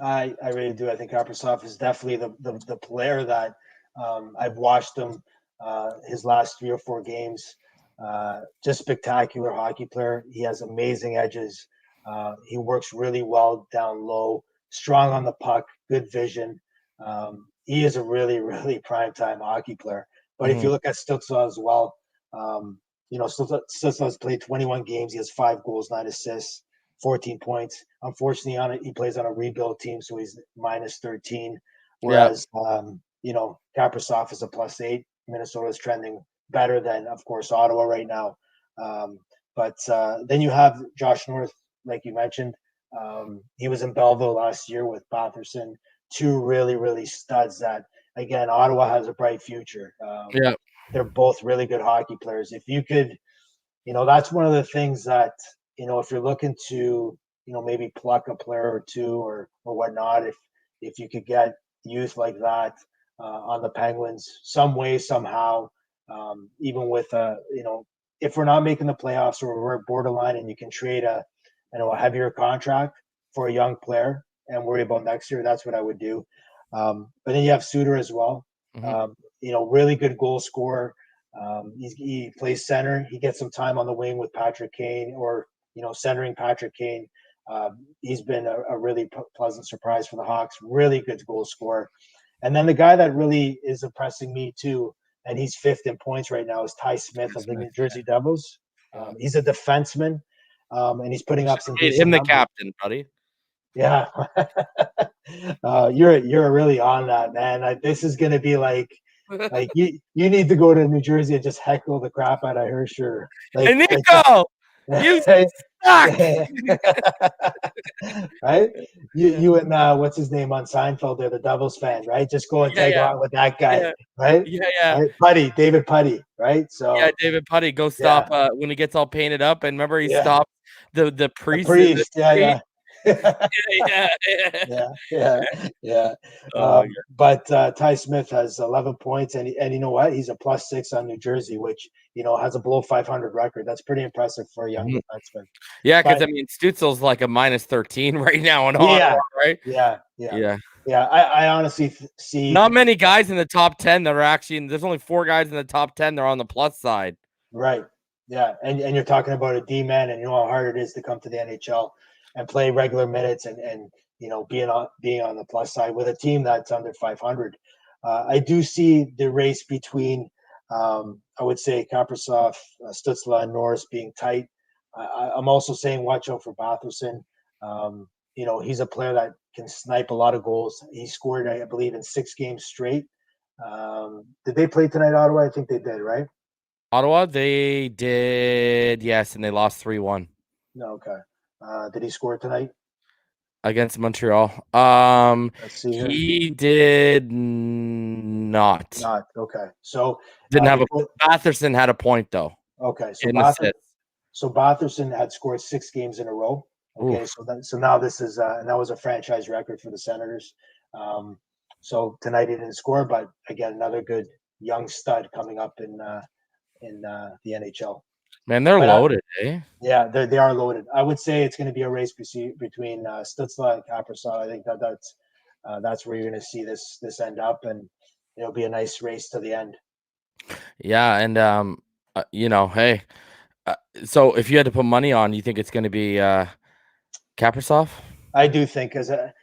I really do. I think Kaprizov is definitely the player that I've watched him his last 3 or 4 games. Just spectacular hockey player. He has amazing edges. He works really well down low, strong on the puck, good vision. He is a really, really primetime hockey player. But if you look at Stützle as well, Stützle has played 21 games. He has 5 goals, 9 assists, 14 points. Unfortunately, he plays on a rebuild team, so he's minus 13. Whereas, Kaprizov is a +8. Minnesota is trending better than, of course, Ottawa right now. But then you have Josh North, like you mentioned. He was in Belleville last year with Batherson. 2 really, really studs that, again, Ottawa has a bright future. They're both really good hockey players. If you could, that's one of the things that, if you're looking to, maybe pluck a player or 2 or whatnot, if you could get youth like that on the Penguins some way, somehow, even with, if we're not making the playoffs or we're borderline and you can trade a heavier contract for a young player and worry about next year, that's what I would do. But then you have Suter as well. Really good goal scorer. He plays center. He gets some time on the wing with Patrick Kane or, centering Patrick Kane. He's been a really pleasant surprise for the Hawks. Really good goal scorer. And then the guy that really is impressing me too, and he's 5th in points right now, is Ty Smith of the New Jersey Devils. He's a defenseman, and he's putting up some decent him the numbers. Captain, buddy. Yeah. You're really on that, man. This is going to be like you need to go to New Jersey and just heckle the crap out of Hersher. Hey, Nico, you suck. Right? You and what's his name on Seinfeld? They're the Devils fan, right? Just go and tag on with that guy, right? Yeah. Right? David Putty, right? So David Putty, go stop when he gets all painted up. And remember, he stopped the priest. Yeah. But Ty Smith has 11 points, and you know what? He's a +6 on New Jersey, which has a below 500 record. That's pretty impressive for a young defenseman. Yeah, because Stützle's like a -13 right now in Ottawa, right? Yeah. I honestly see not many guys in the top 10 that are actually. There's only 4 guys in the top 10 that are on the plus side. Right. Yeah, and you're talking about a D-man, and you know how hard it is to come to the NHL and play regular minutes and being on the plus side with a team that's under 500. I do see the race between I would say Kaprizov, Stützle, and Norris being tight. I'm also saying watch out for Batherson. He's a player that can snipe a lot of goals. He scored, I believe, in 6 games straight. Did they play tonight, Ottawa? I think they did, right? Ottawa, they did, yes, and they lost 3-1. No, okay. Did he score tonight? Against Montreal. Let's see here. He did not. Okay. So didn't have Batherson had a point though. Okay. So Batherson had scored 6 games in a row. Okay. Oof. So now this is and that was a franchise record for the Senators. So tonight he didn't score, but again, another good young stud coming up in the NHL. Man, they're loaded, eh? Yeah, they are loaded. I would say it's going to be a race between Stützle and Kaprizov. I think that's where you're going to see this end up, and it'll be a nice race to the end. Yeah, and hey, so if you had to put money on, you think it's going to be Kaprizov? I do think, because I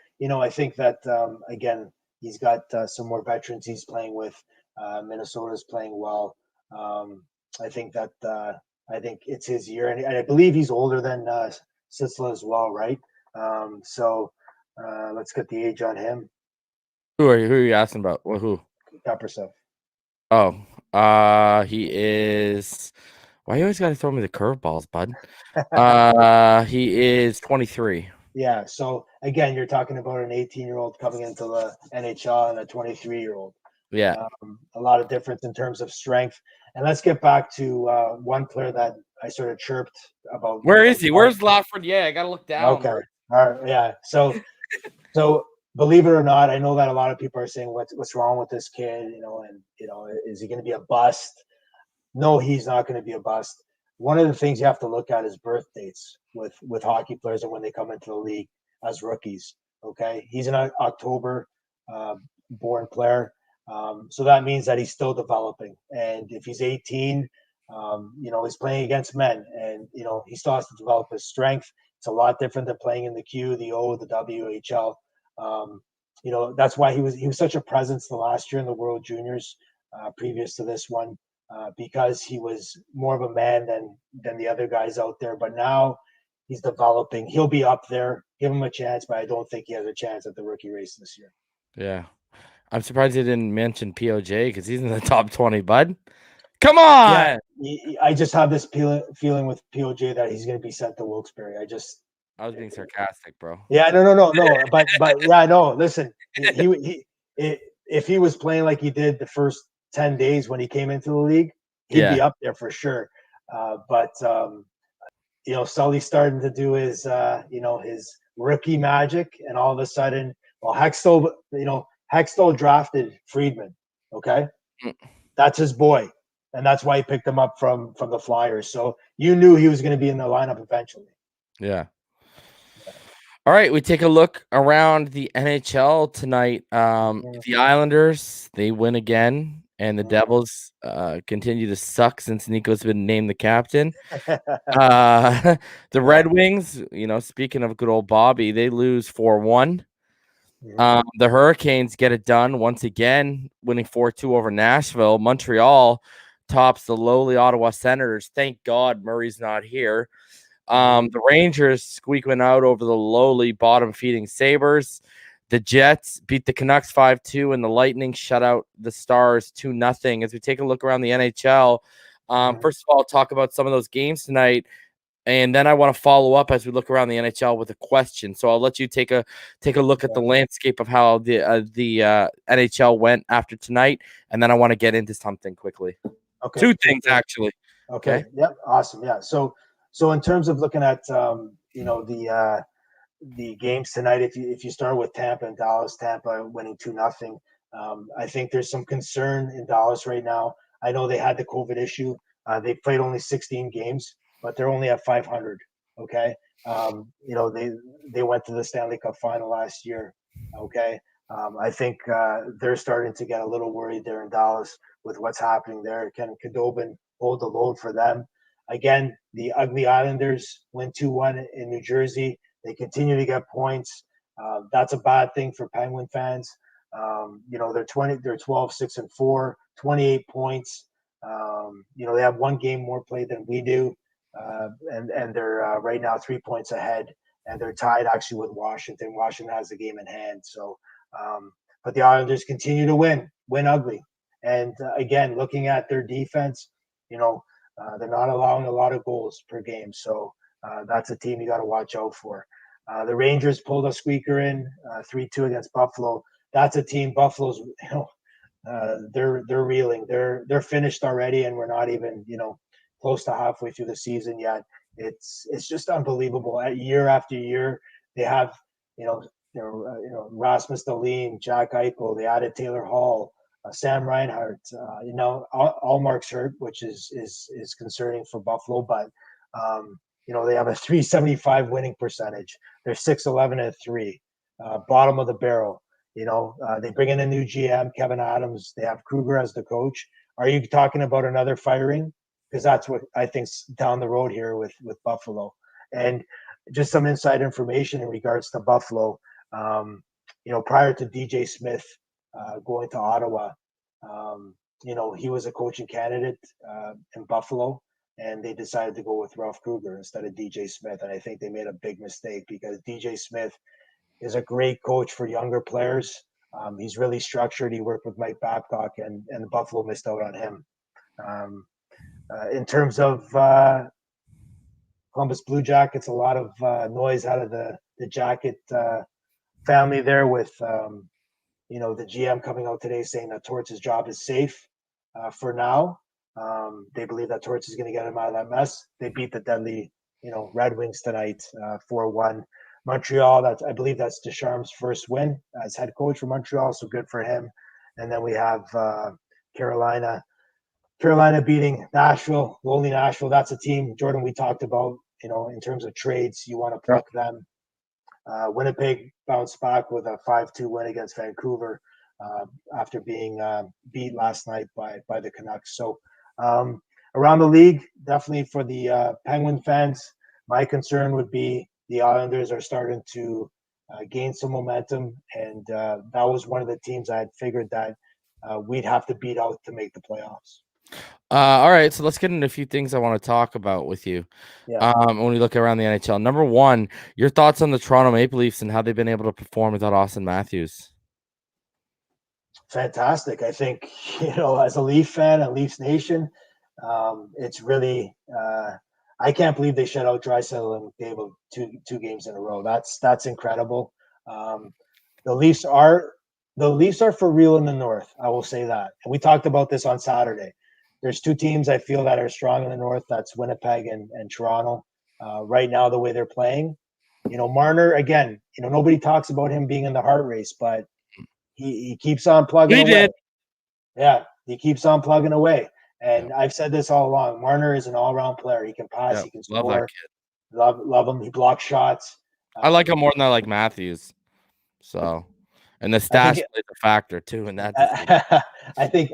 think that again, he's got some more veterans he's playing with. Minnesota's playing well. I think it's his year, and I believe he's older than Stützle as well, right? So let's get the age on him. Who are you asking about? Well, who? Kaprizov. Oh, He is. Why you always got to throw me the curveballs, bud? He is 23. Yeah. So again, you're talking about an 18-year-old coming into the NHL and a 23-year-old. Yeah. A lot of difference in terms of strength. And let's get back to one player that I sort of chirped about. Where is he? Where's Lafreniere? Yeah, I gotta look down. Okay. All right. Yeah. So believe it or not, I know that a lot of people are saying what's wrong with this kid, and is he going to be a bust? No, he's not going to be a bust. One of the things you have to look at is birth dates with hockey players and when they come into the league as rookies. Okay, he's an October born player, so that means that he's still developing. And if he's 18, he's playing against men, and he still has to develop his strength. It's a lot different than playing in the Q, the O, the WHL. That's why he was such a presence the last year in the World Juniors, previous to this one. Because he was more of a man than the other guys out there. But now he's developing. He'll be up there. Give him a chance, but I don't think he has a chance at the rookie race this year. Yeah. I'm surprised he didn't mention POJ because he's in the top 20, bud. Come on. Yeah, I just have this feeling with POJ that he's going to be sent to Wilkes-Barre. I was being sarcastic, bro. Yeah, no. But yeah, no. Listen, if he was playing like he did the first 10 days when he came into the league, he'd be up there for sure. But Sully's starting to do his his rookie magic, and all of a sudden, Hextall drafted Friedman. Okay, that's his boy, and that's why he picked him up from the Flyers. So you knew he was going to be in the lineup eventually. Yeah. All right, we take a look around the NHL tonight. The Islanders, they win again, and the Devils continue to suck since Nico's been named the captain. The Red Wings, speaking of good old Bobby, they lose 4-1. The Hurricanes get it done once again, winning 4-2 over Nashville. Montreal tops the lowly Ottawa Senators. Thank God Murray's not here. The Rangers squeaking out over the lowly bottom-feeding Sabres. The Jets beat the Canucks 5-2, and the Lightning shut out the Stars 2-0. As we take a look around the NHL, first of all, I'll talk about some of those games tonight, and then I want to follow up as we look around the NHL with a question. So I'll let you take a look at the landscape of how the NHL went after tonight, and then I want to get into something quickly. Okay. 2 things, actually. Okay. Yep. Awesome. Yeah. So in terms of looking at the games tonight, if you start with Tampa and Dallas, Tampa winning 2-0, I think there's some concern in Dallas right now. I know they had the COVID issue. They played only 16 games, but they're only at 500. Okay, they went to the Stanley Cup final last year. Okay, I think they're starting to get a little worried there in Dallas with what's happening there. Can Khudobin hold the load for them? Again, the ugly Islanders win 2-1 in New Jersey. They continue to get points. That's a bad thing for Penguin fans. They're 12-6-4, 28 points. They have 1 game more played than we do, and they're right now 3 points ahead, and they're tied actually with Washington. Washington has the game in hand. So, but the Islanders continue to win ugly. And again, looking at their defense, they're not allowing a lot of goals per game. So that's a team you got to watch out for. The Rangers pulled a squeaker in 3-2 against Buffalo. That's a team. Buffalo's, they're reeling. They're finished already, and we're not even close to halfway through the season yet. It's just unbelievable. Year after year, they have Rasmus Dahlin, Jack Eichel. They added Taylor Hall. Sam Reinhart, Allmark's hurt, which is concerning for Buffalo, but they have a 375 winning percentage. They're 6-11-3, bottom of the barrel. They bring in a new GM, Kevin Adams. They have Kruger as the coach. Are you talking about another firing? Because that's what I think's down the road here with Buffalo. And just some inside information in regards to Buffalo. Prior to DJ Smith going to Ottawa, he was a coaching candidate in Buffalo, and they decided to go with Ralph Kruger instead of DJ Smith. And I think they made a big mistake because DJ Smith is a great coach for younger players. He's really structured. He worked with Mike Babcock, and Buffalo missed out on him. In terms of Columbus Blue Jackets, a lot of noise out of the Jacket family there with the GM coming out today saying that Torts' job is safe for now. They believe that Torts is going to get him out of that mess. They beat the deadly, Red Wings tonight, 4-1. Montreal, I believe that's Deschamps' first win as head coach for Montreal, so good for him. And then we have Carolina beating Nashville, lonely Nashville. That's a team, Jordan, we talked about, in terms of trades, you want to pluck them. Winnipeg bounced back with a 5-2 win against Vancouver after being beat last night by the Canucks. So around the league, definitely for the Penguin fans, my concern would be the Islanders are starting to gain some momentum, and that was one of the teams I had figured that we'd have to beat out to make the playoffs. All right, so let's get into a few things I want to talk about with you. Yeah. When we look around the NHL, number one, your thoughts on the Toronto Maple Leafs and how they've been able to perform without Austin Matthews. Fantastic. I think, as a Leaf fan and Leafs Nation, it's really I can't believe they shut out Draisaitl and Gable two games in a row. That's incredible. The Leafs are for real in the North. I will say that. And we talked about this on Saturday. There's two teams I feel that are strong in the North. That's Winnipeg and Toronto. Right now, the way they're playing, Marner, again, nobody talks about him being in the Hart race, but he keeps on plugging away. Did. Yeah, he keeps on plugging away. And I've said this all along. Marner is an all-around player. He can pass. He can score. Love that kid. Love him. He blocks shots. I like him more than I like Matthews. So, and the stats played a factor too in that. I think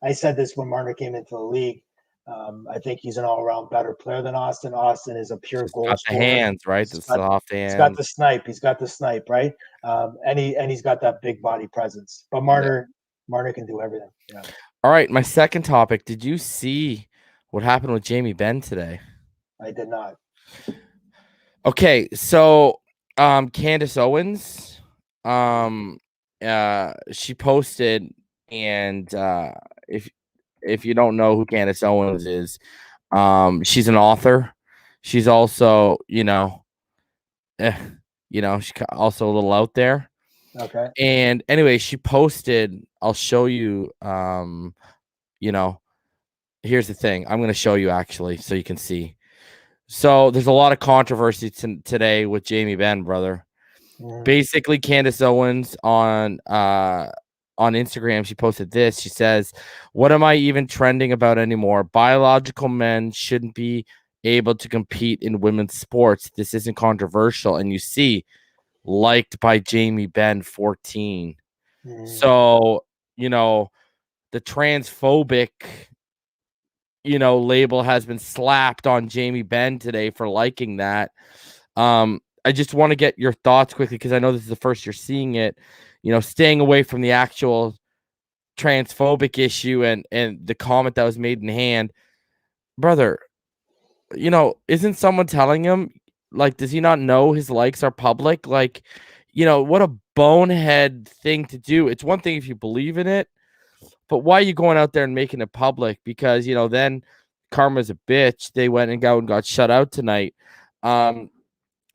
I said this when Marner came into the league. I think he's an all-around better player than Austin. Austin is a pure goal got scorer. The hands, right? The soft hands. He's got the snipe, right? And he's got that big body presence. But Marner can do everything. Yeah. All right, my second topic. Did you see what happened with Jamie Benn today? I did not. Okay, so Candace Owens, she posted, and if you don't know who Candace Owens is, she's an author. She's also, she's also a little out there. Okay. And anyway, she posted, I'll show you, here's the thing. I'm going to show you actually, so you can see. So there's a lot of controversy today with Jamie Benn, brother. Mm. Basically, Candace Owens on Instagram, she posted this. She says, "What am I even trending about anymore? Biological men shouldn't be able to compete in women's sports. This isn't controversial." And you see, liked by Jamie Benn 14. So, the transphobic, label has been slapped on Jamie Benn today for liking that. I just want to get your thoughts quickly, because I know this is the first you're seeing it, staying away from the actual transphobic issue and the comment that was made in hand. Brother, isn't someone telling him, like, does he not know his likes are public? Like, what a bonehead thing to do. It's one thing if you believe in it, but why are you going out there and making it public? Because, then karma's a bitch. They went and got shut out tonight.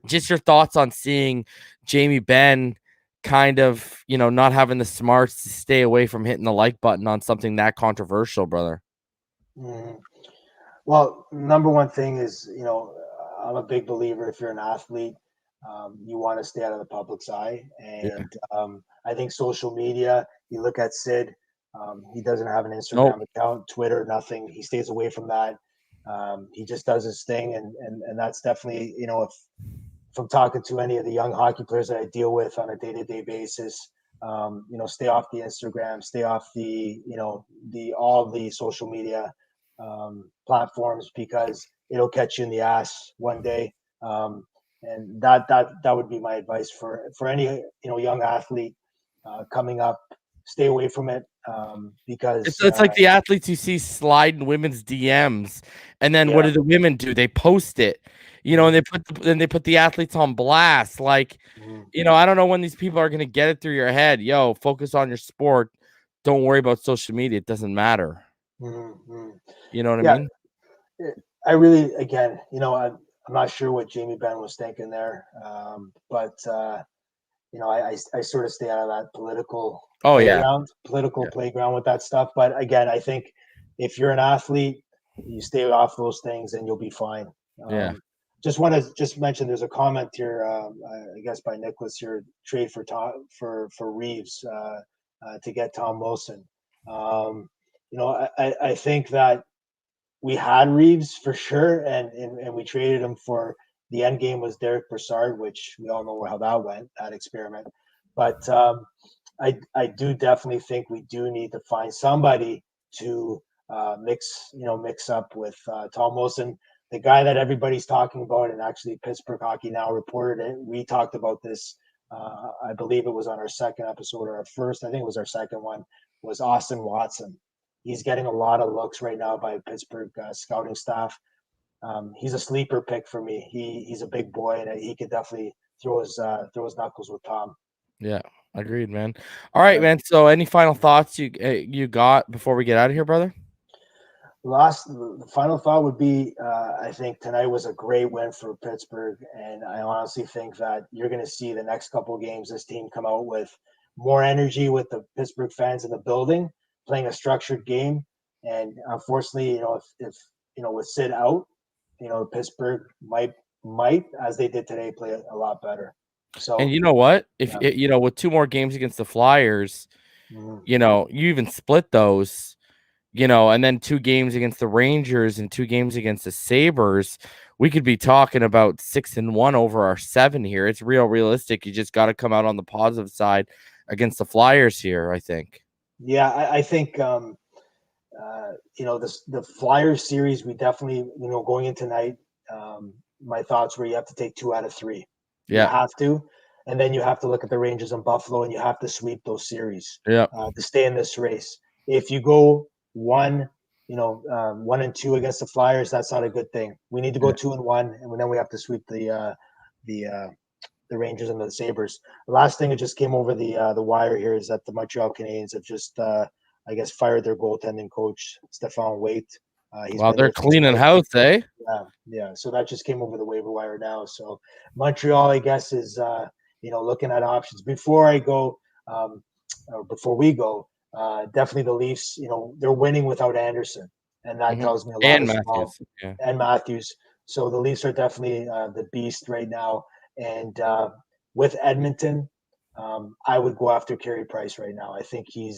Just your thoughts on seeing Jamie Benn kind of, not having the smarts to stay away from hitting the like button on something that controversial, brother. Well, number one thing is, I'm a big believer, if you're an athlete, you want to stay out of the public's eye. And I think social media, you look at Sid, he doesn't have an Instagram account, Twitter, nothing. He stays away from that. He just does his thing. And that's definitely, if I'm talking to any of the young hockey players that I deal with on a day-to-day basis, stay off the Instagram, stay off the, all the social media platforms, because it'll catch you in the ass one day. And that would be my advice for any, young athlete coming up. Stay away from it, because it's like the athletes you see slide in women's DMs, and then what do the women do? They post it, and they put the athletes on blast. Like, I don't know when these people are gonna get it through your head. Focus on your sport. Don't worry about social media. It doesn't matter. Mm-hmm. You know what I mean? I really, again, I'm not sure what Jamie Benn was thinking there, but I sort of stay out of that political playground with that stuff. But again, I think if you're an athlete, you stay off those things and you'll be fine. Just want to mention there's a comment here, I guess by Nicholas here, trade for Reeves to get Tom Wilson. I think that we had Reeves for sure, and we traded him for the end game was Derek Brassard, which we all know how that went, that experiment. But I do definitely think we do need to find somebody to mix up with Tom Wilson, the guy that everybody's talking about, and actually Pittsburgh Hockey Now reported it. We talked about this. I believe it was on our second episode or our first. I think it was our second one. Was Austin Watson. He's getting a lot of looks right now by Pittsburgh scouting staff. He's a sleeper pick for me. He's a big boy, and he could definitely throw his knuckles with Tom. Yeah, agreed, man. All right, man. So, any final thoughts you got before we get out of here, brother? The final thought would be, I think tonight was a great win for Pittsburgh, and I honestly think that you're going to see the next couple of games this team come out with more energy with the Pittsburgh fans in the building, playing a structured game. And unfortunately, if with Sid out, Pittsburgh might as they did today play a lot better. So, and you know what? If with 2 more games against the Flyers, you even split those, and then 2 games against the Rangers and 2 games against the Sabres, we could be talking about 6-1 over our 7 here. It's realistic. You just got to come out on the positive side against the Flyers here, I think. Yeah, I think the Flyers series, we definitely, going in tonight, my thoughts were you have to take 2 out of 3. Yeah. You have to. And then you have to look at the Rangers and Buffalo, and you have to sweep those series to stay in this race. If you go 1-2 against the Flyers, that's not a good thing. We need to go 2-1, and then we have to sweep the Rangers and the Sabres. The last thing that just came over the wire here is that the Montreal Canadiens have just, I guess, fired their goaltending coach, Stefan Waite. They're cleaning house, eh? Yeah. So that just came over the waiver wire now. So Montreal, I guess, is looking at options. Before we go, definitely the Leafs. They're winning without Anderson, and that tells me a lot. And Matthews, and Matthews. So the Leafs are definitely the beast right now. And with Edmonton, I would go after Carey Price right now. I think he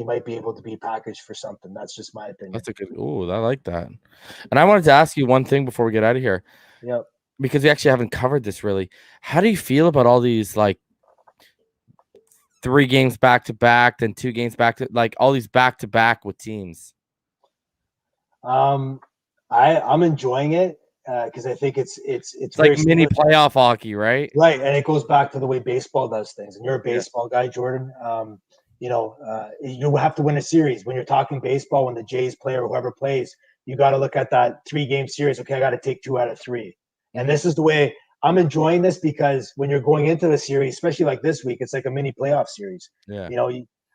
might be able to be packaged for something. That's just my opinion. That's a good. Ooh, I like that. And I wanted to ask you one thing before we get out of here. Yep. Because we actually haven't covered this really. How do you feel about all these 3 games back to back, then 2 games back to all these back to back with teams? I'm enjoying it because I think it's like mini playoff hockey, right? Right, and it goes back to the way baseball does things. And you're a baseball guy, Jordan. You have to win a series when you're talking baseball. When the Jays play or whoever plays, you got to look at that 3-game series. Okay, I got to take 2 out of 3. And this is the way I'm enjoying this, because when you're going into the series, especially like this week, it's like a mini playoff series. Yeah.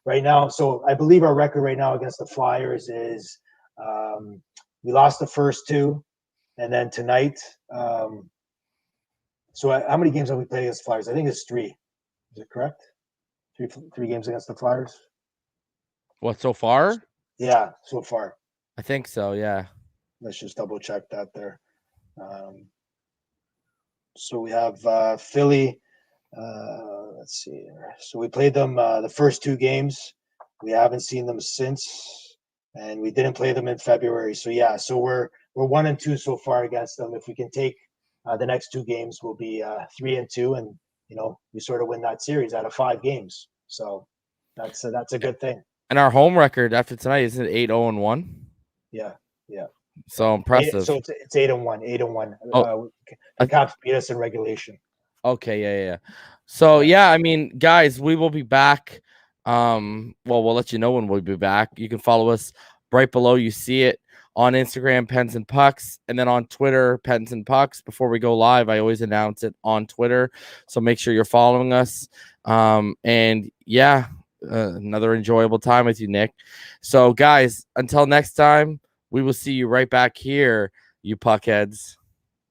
Right now. So I believe our record right now against the Flyers is we lost the first 2, and then tonight. So how many games have we played against the Flyers? I think it's 3. Is it correct? 3 games against the Flyers. What, so far? Yeah, so far. I think so. Yeah. Let's just double check that there. So we have Philly. Let's see. So we played them the first 2 games. We haven't seen them since, and we didn't play them in February. So yeah, so we're 1-2 so far against them. If we can take the next 2 games, we'll be 3-2, and we sort of win that series out of 5 games. So that's a good thing. And our home record after tonight isn't it 8-0-1? Yeah. So impressive. So it's 8-1. 8-1. The Caps beat us in regulation. Okay, yeah. So yeah, I mean, guys, we will be back. We'll let you know when we'll be back. You can follow us right below. You see it on Instagram, Pens and Pucks, and then on Twitter, Pens and Pucks. Before we go live, I always announce it on Twitter, so make sure you're following us. And yeah, another enjoyable time with you, Nick. So, guys, until next time, we will see you right back here, you puckheads.